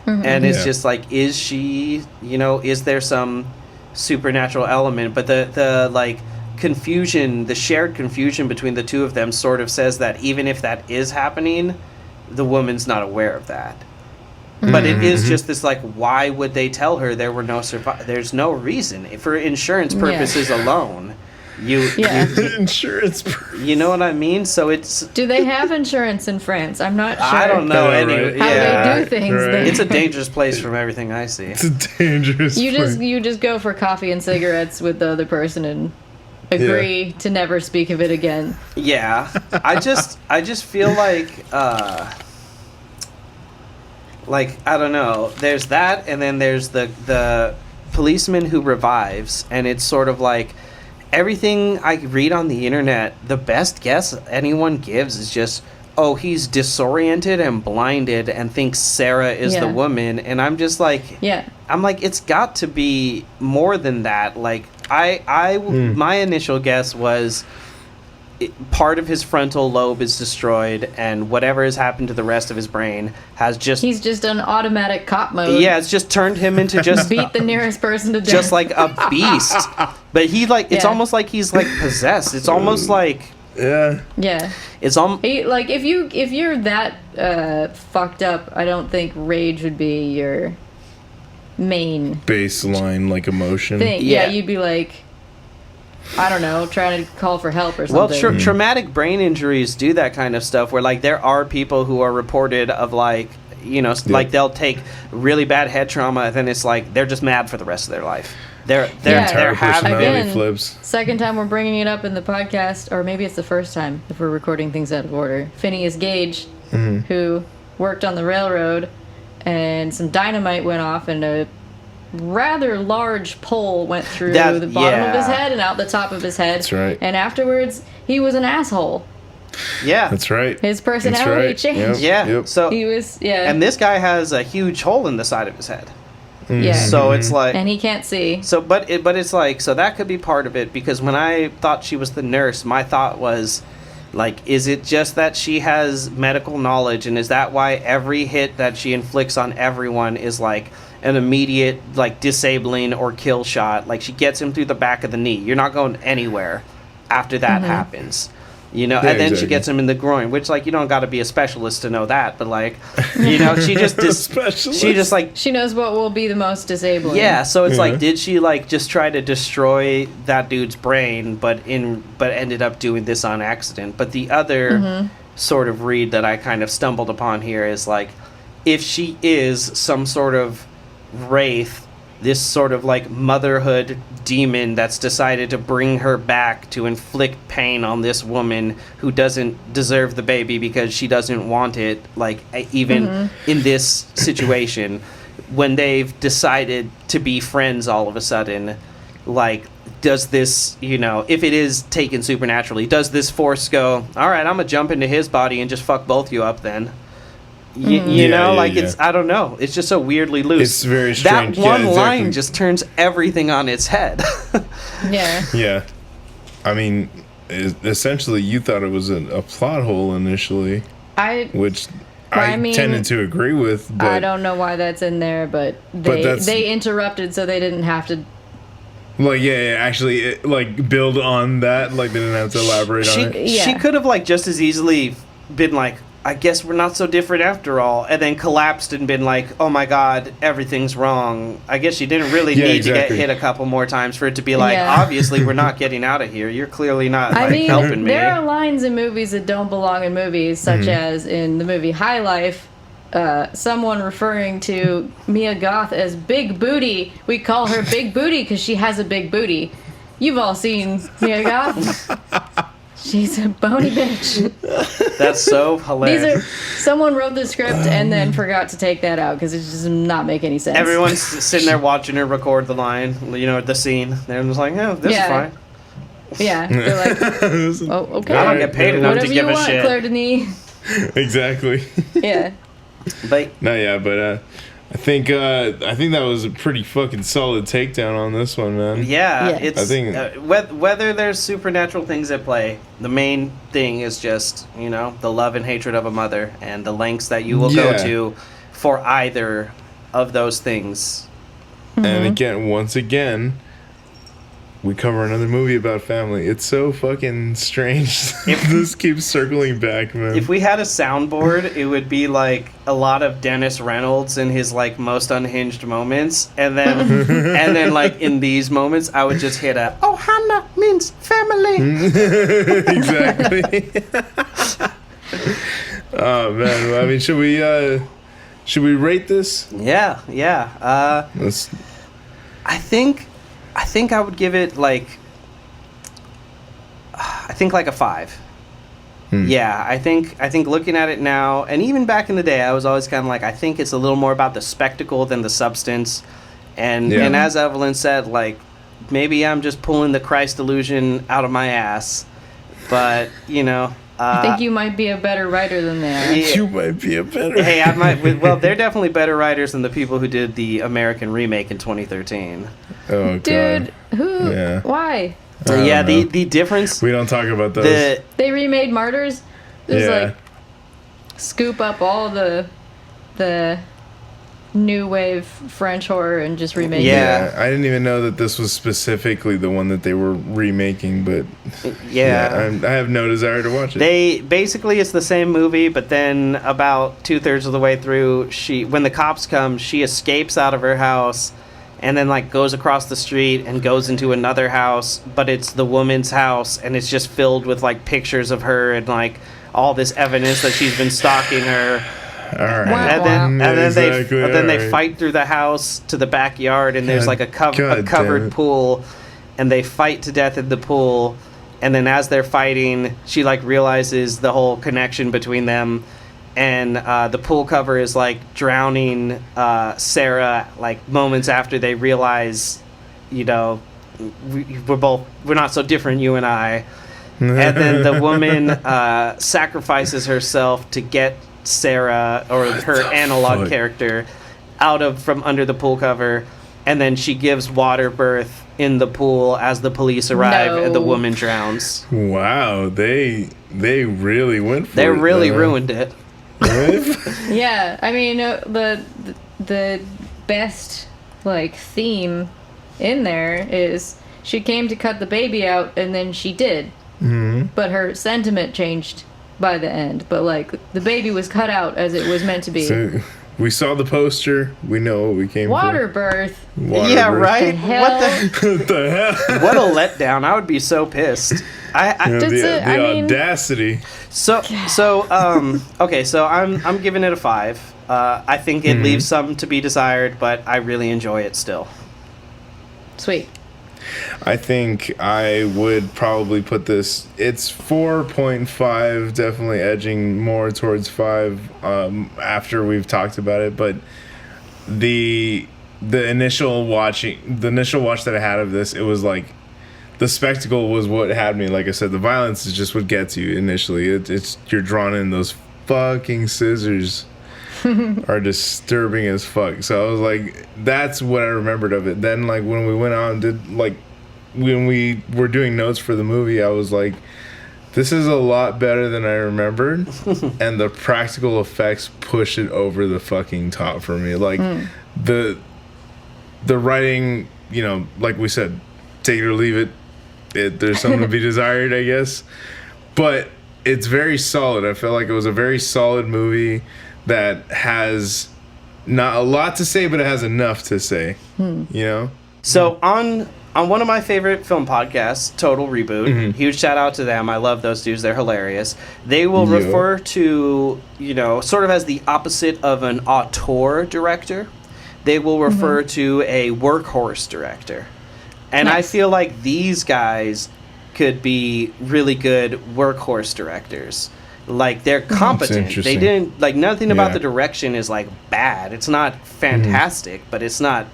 And it's just like, is she, you know, is there some supernatural element? But the like confusion, the shared confusion between the two of them sort of says that even if that is happening, the woman's not aware of that. But it is just this like, why would they tell her there were no there's no reason for insurance purposes alone. Insurance. You know what I mean? So it's... Do they have insurance in France? I'm not sure. I don't know How they do things there. It's a dangerous place from everything I see. It's a dangerous place. You just go for coffee and cigarettes with the other person and agree to never speak of it again. Yeah. I just feel like I don't know. There's that, and then there's the policeman who revives, and it's sort of like everything I read on the internet, the best guess anyone gives is just, oh, he's disoriented and blinded and thinks Sarah is the woman. And I'm just like, I'm like, it's got to be more than that. Like, my initial guess was part of his frontal lobe is destroyed, and whatever has happened to the rest of his brain has just... He's just on automatic cop mode. Yeah, it's just turned him into just... beat the nearest person to death. Just like a beast. But he, like, it's almost like he's, like, possessed. It's almost like... Yeah. It's like, if you're that fucked up, I don't think rage would be your main... baseline, like, emotion. thing. Yeah, you'd be like... I don't know, trying to call for help or something. Well, traumatic brain injuries do that kind of stuff where, like, there are people who are reported of, like, you know, like, they'll take really bad head trauma, and then it's like, they're just mad for the rest of their life. Their entire personality flips. Second time we're bringing it up in the podcast, or maybe it's the first time if we're recording things out of order. Phineas Gage, who worked on the railroad, and some dynamite went off, and a rather large pole went through the bottom of his head and out the top of his head. That's right. And afterwards, he was an asshole. Yeah. That's right. His personality changed. Yep. Yeah. So he was, and this guy has a huge hole in the side of his head. Yeah. So it's like... And he can't see. So, but it's like, so that could be part of it, because when I thought she was the nurse, my thought was, like, is it just that she has medical knowledge, and is that why every hit that she inflicts on everyone is, like, an immediate, like, disabling or kill shot? Like, she gets him through the back of the knee. You're not going anywhere after that happens. You know, and then she gets him in the groin, which, like, you don't got to be a specialist to know that, but, like, you know, she just she knows what will be the most disabling. Yeah, so it's like, did she, like, just try to destroy that dude's brain, but ended up doing this on accident? But the other sort of read that I kind of stumbled upon here is, like, if she is some sort of wraith, this sort of, like, motherhood demon that's decided to bring her back to inflict pain on this woman who doesn't deserve the baby because she doesn't want it, like, even in this situation, when they've decided to be friends all of a sudden, like, does this, you know, if it is taken supernaturally, does this force go, all right, I'm gonna jump into his body and just fuck both you up then? You know, it's, I don't know. It's just so weirdly loose. It's very strange. That one line just turns everything on its head. Yeah. I mean, essentially, you thought it was a plot hole initially. Which I tended to agree with. But I don't know why that's in there, but they interrupted so they didn't have to. Like, actually, like, build on that. Like, they didn't have to elaborate on it. She could have, like, just as easily been like, I guess we're not so different after all, and then collapsed and been like, oh my god, everything's wrong. I guess she didn't really need to get hit a couple more times for it to be like, obviously we're not getting out of here. You're clearly not helping me. There are lines in movies that don't belong in movies, such as in the movie High Life, someone referring to Mia Goth as Big Booty. We call her Big Booty because she has a big booty. You've all seen Mia Goth. She's a bony bitch. That's so hilarious. Someone wrote the script and then forgot to take that out because it just does not make any sense. Everyone's sitting there watching her record the line, the scene. They're just like, "Oh, this is fine." Yeah, they're like, "Oh, okay." I don't get paid enough to give a shit. Claire Denis. Exactly. Yeah. But I think that was a pretty fucking solid takedown on this one, man. yeah, Yeah. it's I think whether there's supernatural things at play, the main thing is just the love and hatred of a mother and the lengths that you will go to for either of those things. And again, once again, we cover another movie about family. It's so fucking strange. This keeps circling back, man. If we had a soundboard, it would be like a lot of Dennis Reynolds in his like most unhinged moments, and then like in these moments, I would just hit a Ohana means family. Exactly. Oh man, I mean, should we rate this? Yeah. I think I would give it like a 5. Yeah, I think looking at it now, and even back in the day, I was always kind of like, I think it's a little more about the spectacle than the substance. And as Evelyn said, like, maybe I'm just pulling the Christ illusion out of my ass. But, I think you might be a better writer than they are. Yeah. You might be a better. Hey, I might. Well, they're definitely better writers than the people who did the American remake in 2013. Oh god, dude, who? Yeah. Why? The difference. We don't talk about those. They remade Martyrs. Just like scoop up all the new wave French horror and just remake it. Yeah, I didn't even know that this was specifically the one that they were remaking, but I have no desire to watch it. Basically it's the same movie, but then about 2/3 of the way through, when the cops come, she escapes out of her house and then like goes across the street and goes into another house, but it's the woman's house and it's just filled with like pictures of her and like all this evidence that she's been stalking her. All right. And then they fight through the house to the backyard, and there's like a covered pool, and they fight to death in the pool. And then as they're fighting, she like realizes the whole connection between them, and the pool cover is like drowning Sarah like moments after they realize, we're not so different, you and I. And then the woman sacrifices herself to get Sarah, or her analog character, from under the pool cover, and then she gives water birth in the pool as the police arrive and the woman drowns. Wow, they really went for it. They really ruined it. Yeah, I mean the best like theme in there is she came to cut the baby out and then she did, but her sentiment changed by the end, but like the baby was cut out as it was meant to be. So we saw the poster. We know what we came water for. Birth. Yeah, right. What the hell? What a letdown! I would be so pissed. The audacity. Okay, so I'm giving it a 5. I think it leaves some to be desired, but I really enjoy it still. Sweet. I think I would probably put this. It's 4.5, definitely edging more towards 5 after we've talked about it. But the initial watch that I had of this, it was like the spectacle was what had me. Like I said, the violence is just what gets you initially. It's you're drawn in. Those fucking scissors are disturbing as fuck. So I was like, that's what I remembered of it. Then like when we went out and did like when we were doing notes for the movie, I was like, this is a lot better than I remembered. And the practical effects push it over the fucking top for me. Like the writing, like we said, take it or leave it. There's something to be desired, I guess. But it's very solid. I felt like it was a very solid movie that has not a lot to say, but it has enough to say. So on one of my favorite film podcasts, Total Reboot, huge shout out to them. I love those dudes. They're hilarious. They will refer to, sort of as the opposite of an auteur director, they will refer to a workhorse director. And I feel like these guys could be really good workhorse directors. Like, they're competent. They didn't, like, nothing about the direction is, like, bad. It's not fantastic, but it's not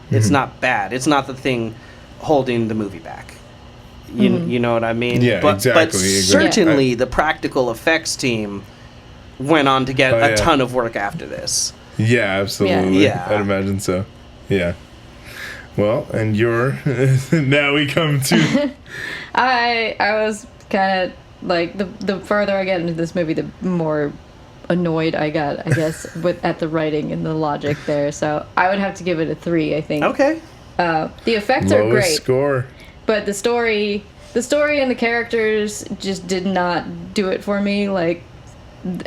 bad. It's not the thing holding the movie back. You know what I mean? Yeah, but exactly. Certainly the practical effects team went on to get a ton of work after this. Yeah, absolutely. Yeah. I'd imagine so. Yeah. Well, and now we come to... I was kind of, like, the further I get into this movie, the more annoyed I got, I guess, at the writing and the logic there. So I would have to give it a 3, I think. Okay. The effects are great. Score. But the story and the characters just did not do it for me. Like,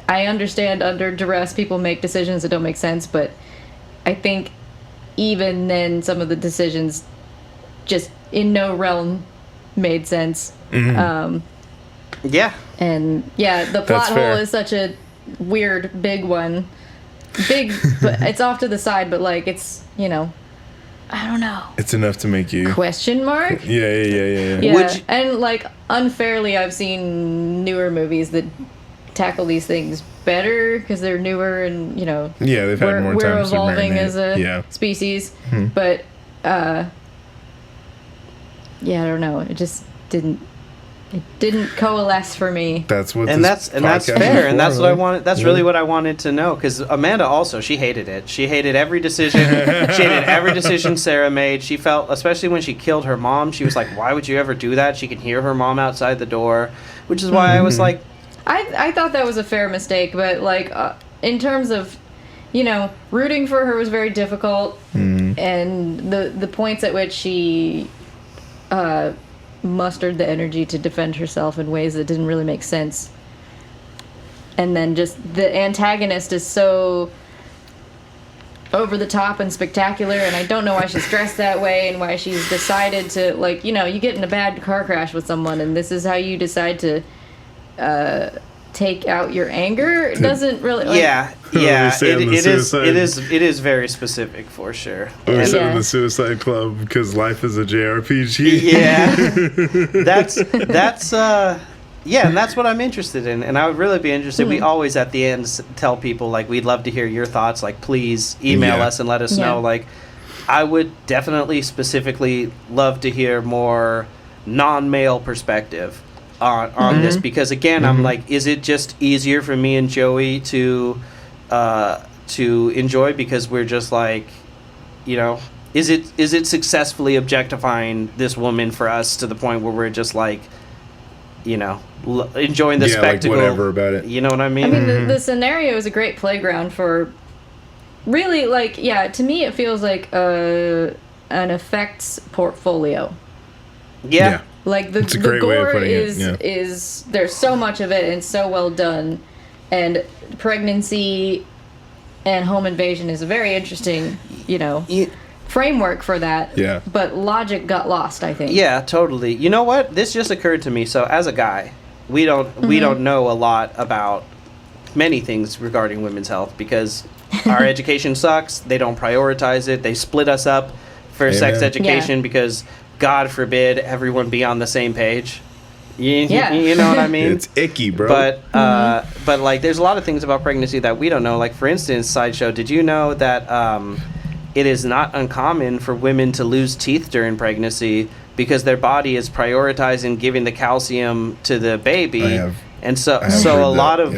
I understand under duress people make decisions that don't make sense, but I think even then some of the decisions just in no realm made sense. Yeah. And the plot hole is such a weird big one. Big, but it's off to the side, but like it's, I don't know. It's enough to make you... Question mark? Yeah. Yeah, and like unfairly I've seen newer movies that tackle these things better because they're newer and, Yeah, they've had more time we're to evolving marinate. as a species. But, I don't know. It just didn't coalesce for me. That's what that's fair, and that's what I wanted. That's really what I wanted to know, because Amanda also, she hated it. She hated every decision. She hated every decision Sarah made. She felt, especially when she killed her mom, she was like, "Why would you ever do that?" She could hear her mom outside the door, which is why I was like, I thought that was a fair mistake, but like in terms of, rooting for her was very difficult, and the points at which she mustered the energy to defend herself in ways that didn't really make sense. And then just the antagonist is so over the top and spectacular, and I don't know why she's dressed that way and why she's decided to, like, you get in a bad car crash with someone and this is how you decide to take out your anger. It doesn't really it is very specific for sure. Or in the Suicide Club because life is a JRPG. And that's what I'm interested in, and I would really be interested. We always at the end tell people, like, we'd love to hear your thoughts, like, please email us and let us know. Like, I would definitely specifically love to hear more non-male perspective on this, because again, I'm like, is it just easier for me and Joey to enjoy because we're just like, is it successfully objectifying this woman for us to the point where we're just like, enjoying the spectacle, like whatever about it. You know what I mean? I mean, the scenario is a great playground for really, like, to me it feels like an effects portfolio. Yeah. Like the gore is there's so much of it and so well done, and pregnancy and home invasion is a very interesting, framework for that. Yeah. But logic got lost, I think. Yeah, totally. You know what? This just occurred to me. So as a guy, we don't know a lot about many things regarding women's health because our education sucks. They don't prioritize it. They split us up for sex education because God forbid everyone be on the same page. You know what I mean? It's icky, bro. But like, there's a lot of things about pregnancy that we don't know. Like, for instance, Sideshow, did you know that it is not uncommon for women to lose teeth during pregnancy because their body is prioritizing giving the calcium to the baby? And so a lot of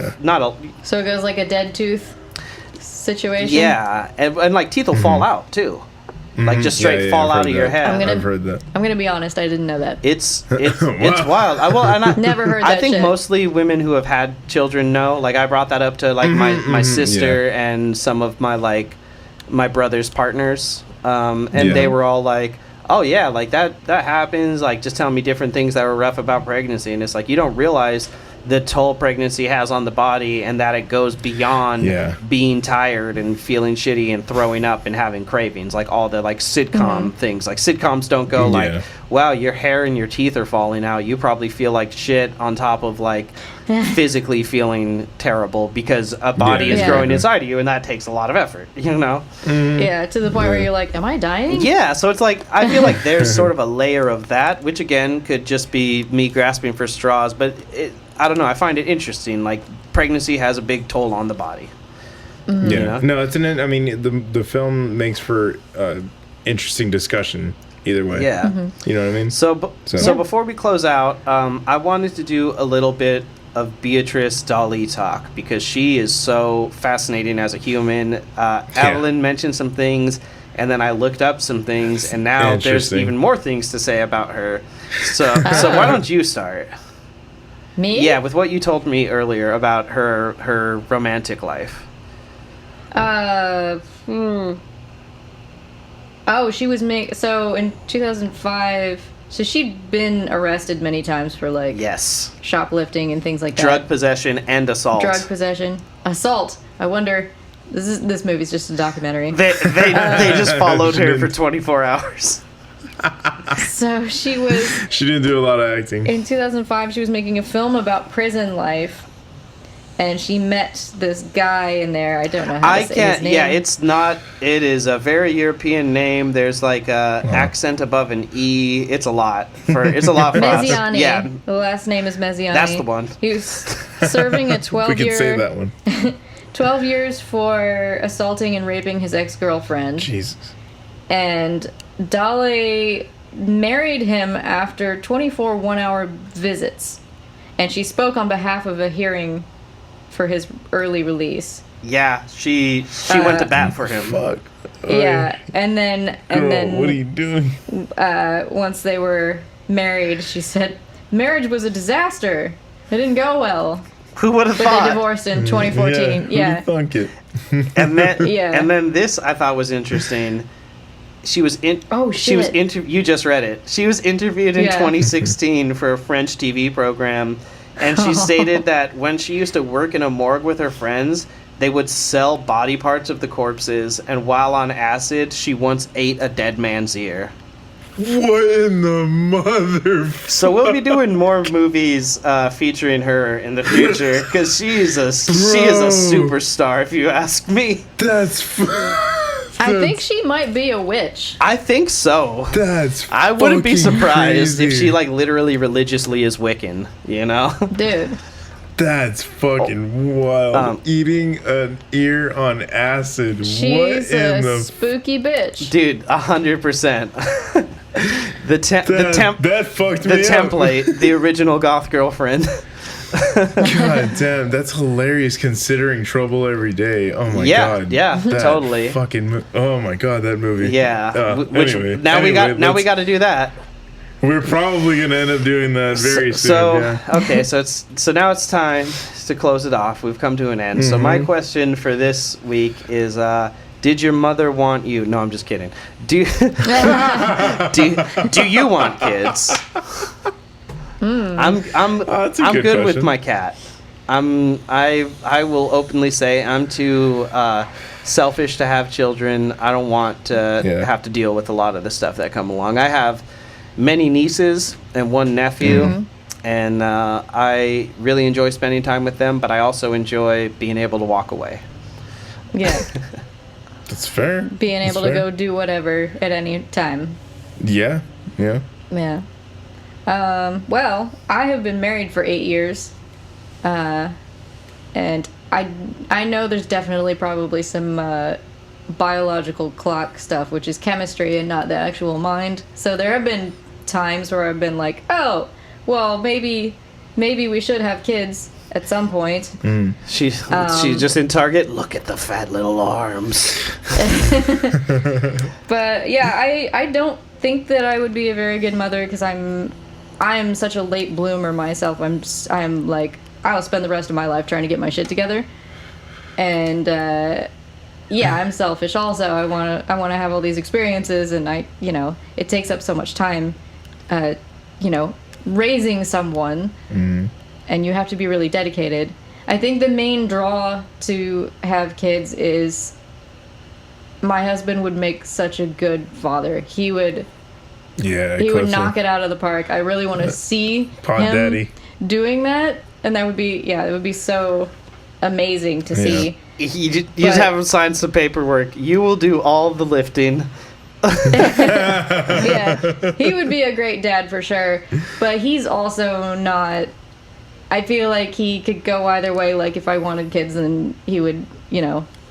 So it goes like a dead tooth situation. Yeah, and like teeth will fall out too. Like, just straight fall out of your head. I've heard that. I'm gonna be honest, I didn't know that. It's wild. I never heard that. I think shit. mostly women who have had children know. Like, I brought that up to like my sister and some of my brother's partners, and they were all like, "Oh yeah, like that happens." Like, just telling me different things that were rough about pregnancy, and it's like, you don't realize the toll pregnancy has on the body, and that it goes beyond being tired and feeling shitty and throwing up and having cravings, like all the like sitcom things. Like sitcoms don't go like, wow, your hair and your teeth are falling out. You probably feel like shit on top of like physically feeling terrible because a body is growing inside of you, and that takes a lot of effort, you know? Yeah, to the point where you're like, am I dying? Yeah, so it's like, I feel like there's sort of a layer of that, which again could just be me grasping for straws, but I don't know, I find it interesting. Like, pregnancy has a big toll on the body. Yeah. You know? No, I mean, the film makes for interesting discussion either way. Yeah. You know what I mean? So before we close out, I wanted to do a little bit of Beatrice Dalle talk, because she is so fascinating as a human. Evelyn mentioned some things, and then I looked up some things, and now there's even more things to say about her. So why don't you start? Me? Yeah, with what you told me earlier about her romantic life. Oh, she was so in 2005. So she'd been arrested many times for like shoplifting and things like that. Drug possession and assault. Assault. I wonder. This movie's just a documentary. They just followed her for 24 hours. So she didn't do a lot of acting. In 2005, she was making a film about prison life, and she met this guy in there. I don't know how to say his name. Yeah, it's not. It is a very European name. There's like a accent above an E. It's a lot for us. Mezziani. Yeah. The last name is Mezziani. That's the one. He was serving a 12-year... We can say that one. 12 years for assaulting and raping his ex-girlfriend. Jesus. And Dalle married him after 24 one-hour visits. And she spoke on behalf of a hearing for his early release. Yeah, she went to bat for him. Fuck. Yeah, and then what are you doing? Once they were married, she said marriage was a disaster. It didn't go well. Who would have thought? But they divorced in 2014. Yeah. Who'd thunk it? And then this I thought was interesting. She was you just read it. She was interviewed in 2016 for a French TV program. And she stated that when she used to work in a morgue with her friends, they would sell body parts of the corpses, and while on acid, she once ate a dead man's ear. What in the mother? So we'll be doing more movies featuring her in the future, because she is a superstar, if you ask me. I think she might be a witch. I think so. I wouldn't be surprised crazy. if she like literally religiously is Wiccan, you know? Dude. That's fucking wild. Eating an ear on acid. She's a spooky bitch. Dude, 100%. That fucked me up. The template, the original goth girlfriend. God damn, that's hilarious considering Trouble Every Day. Oh my god. Yeah, totally. Oh my god, that movie. Yeah. Anyway, we got to do that. We're probably gonna end up doing that very soon. Okay, so now it's time to close it off. We've come to an end. So my question for this week is, did your mother want you? No, I'm just kidding. Do you want kids? I'm good question. with my cat. I will openly say I'm too selfish to have children. I don't want to have to deal with a lot of the stuff that come along. I have many nieces and one nephew, and I really enjoy spending time with them, but I also enjoy being able to walk away. Yeah. That's fair. Being able to go do whatever at any time. Yeah. Well, I have been married for 8 years, and I know there's definitely probably some biological clock stuff, which is chemistry and not the actual mind. So there have been times where I've been like, oh, well, maybe we should have kids at some point. She's just in Target. Look at the fat little arms. But yeah, I don't think that I would be a very good mother because I'm such a late bloomer myself. I'm like, I'll spend the rest of my life trying to get my shit together. And I'm selfish also. I want to have all these experiences, and it takes up so much time raising someone. and you have to be really dedicated. I think the main draw to have kids is my husband would make such a good father. He would knock it out of the park. I really want to see Pod him Daddy doing that, and that would be it would be so amazing to see. You just have him sign some paperwork. You will do all the lifting. Yeah, he would be a great dad for sure, but he's also not. I feel like he could go either way. Like if I wanted kids, then he would,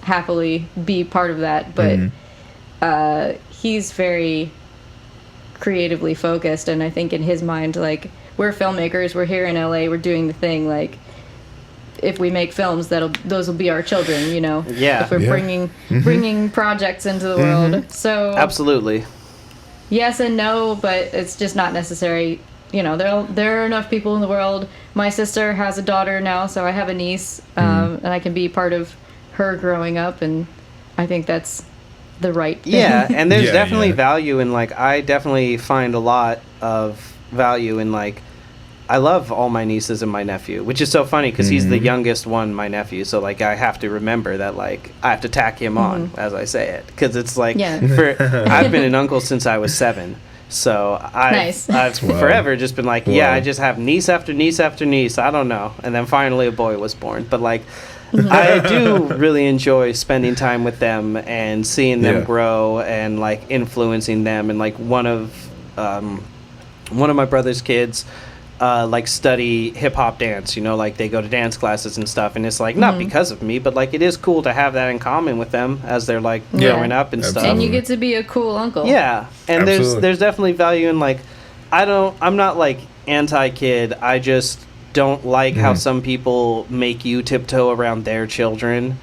happily be part of that. But he's very creatively focused, and I think in his mind, like, we're filmmakers, we're here in LA, we're doing the thing, like, if we make films, those will be our children, Yeah. if we're bringing projects into the world. So absolutely, yes and no, but it's just not necessary. There are enough people in the world. My sister has a daughter now, so I have a niece, and I can be part of her growing up, and I think that's the right thing. Yeah, and there's definitely value in, like, I definitely find a lot of value in, like, I love all my nieces and my nephew, which is so funny because he's the youngest one, my nephew, so, like, I have to remember that, like, I have to tack him on as I say it, because it's like, I've been an uncle since I was 7. So I've forever just been like, I just have niece after niece after niece. I don't know. And then finally a boy was born. But, like, I do really enjoy spending time with them and seeing them grow and, like, influencing them. And, like, one of my brother's kids, like, study hip-hop dance, like, they go to dance classes and stuff, and it's, like, not because of me, but, like, it is cool to have that in common with them as they're, like, growing up and stuff. And you get to be a cool uncle. Yeah, and there's definitely value in, like, I'm not, like, anti-kid, I just don't like how some people make you tiptoe around their children,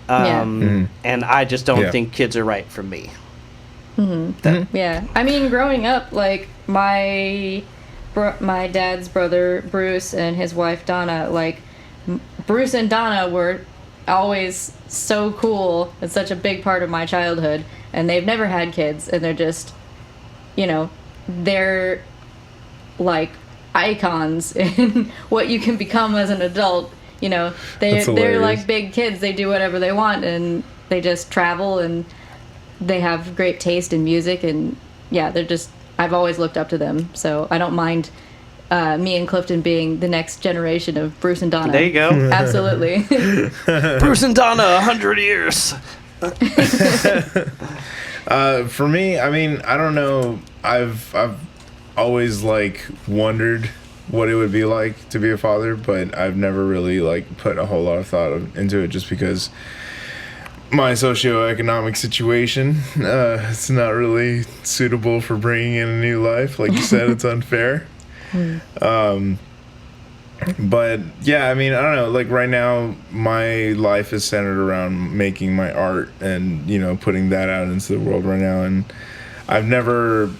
and I just don't think kids are right for me. Yeah, I mean, growing up, like, my dad's brother Bruce and his wife Donna, like, Bruce and Donna were always so cool. It's such a big part of my childhood, and they've never had kids, and they're just, they're like icons in what you can become as an adult. They're like big kids. They do whatever they want, and they just travel, and they have great taste in music, and they're just, I've always looked up to them, so I don't mind me and Clifton being the next generation of Bruce and Donna. There you go. Absolutely. Bruce and Donna, 100 years. For me, I mean, I don't know. I've always, like, wondered what it would be like to be a father, but I've never really, like, put a whole lot of thought into it, just because my socioeconomic situation, it's not really suitable for bringing in a new life. Like you said, it's unfair. But yeah, I mean, I don't know, like, right now my life is centered around making my art and, putting that out into the world right now. And I've never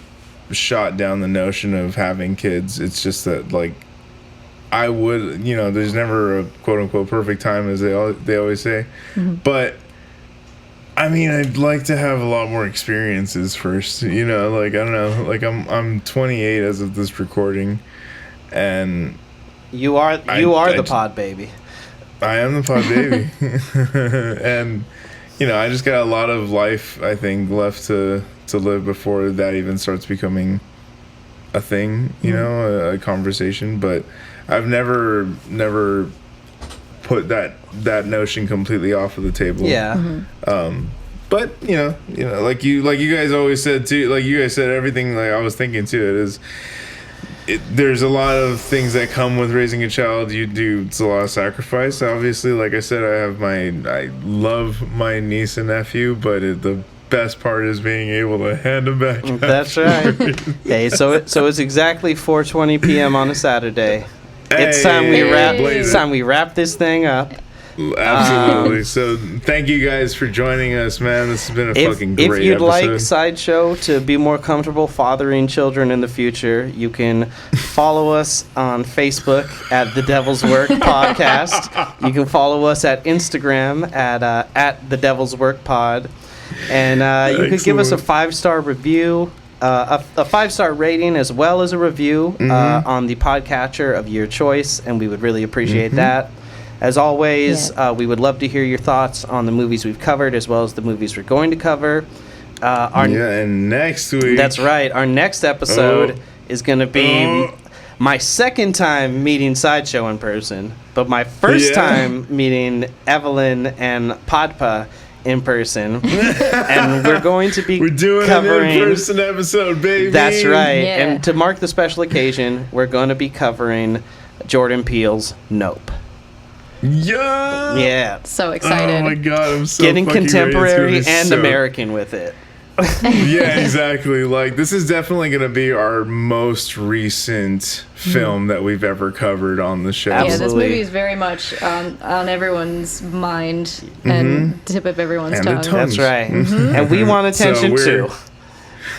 shot down the notion of having kids. It's just that, like, I would, there's never a quote unquote perfect time, as they always say. But I mean, I'd like to have a lot more experiences first, like, I don't know, like, I'm 28 as of this recording, and you are the pod baby. I am the pod baby. And, I just got a lot of life, I think, left to live before that even starts becoming a thing, a conversation. But I've never put that notion completely off of the table. Yeah. But like you guys always said too, like you guys said, everything, like I was thinking too, there's a lot of things that come with raising a child. It's a lot of sacrifice, obviously. Like I said, I love my niece and nephew, but the best part is being able to hand them back. That's right. Hey, so it's exactly 4:20 p.m. on a Saturday. It's time we wrap this thing up. Absolutely. So thank you guys for joining us, man. This has been a fucking great episode. If you'd like Sideshow to be more comfortable fathering children in the future, you can follow us on Facebook at The Devil's Work Podcast. You can follow us at Instagram at The Devil's Work Pod. And you could give us a 5-star review. a 5-star rating as well as a review on the podcatcher of your choice, and we would really appreciate that. As always, we would love to hear your thoughts on the movies we've covered as well as the movies we're going to cover. And next week. That's right. Our next episode is going to be my second time meeting Sideshow in person, but my first time meeting Evelyn and Podpa in person. And we're going to be covering an in-person episode, baby. That's right. Yeah. And to mark the special occasion, we're going to be covering Jordan Peele's Nope. Yeah. So excited. Oh my god, I'm so getting contemporary and so... American with it. Yeah, exactly. Like, this is definitely going to be our most recent film that we've ever covered on the show. Absolutely. Yeah, this movie is very much on everyone's mind and tip of everyone's tongue. That's right. And we want attention too.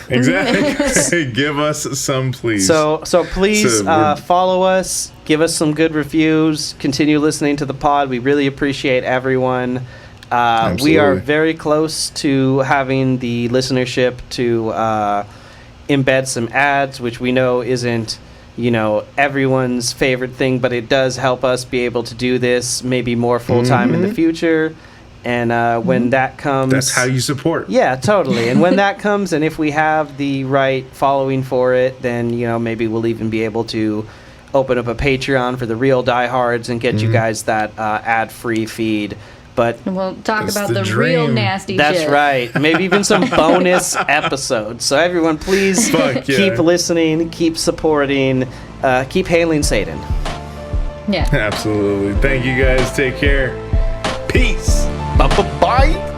Exactly. Give us some, please. So please follow us. Give us some good reviews. Continue listening to the pod. We really appreciate everyone. We are very close to having the listenership to embed some ads, which we know isn't, everyone's favorite thing, but it does help us be able to do this maybe more full-time in the future. And when that comes... That's how you support. Yeah, totally. And when that comes, and if we have the right following for it, then, maybe we'll even be able to open up a Patreon for the real diehards and get you guys that ad-free feed. But we'll talk about the real nasty shit. That's right. Maybe even some bonus episodes. So everyone, please keep listening, keep supporting, keep hailing Satan. Yeah. Absolutely. Thank you guys. Take care. Peace. Bye-bye.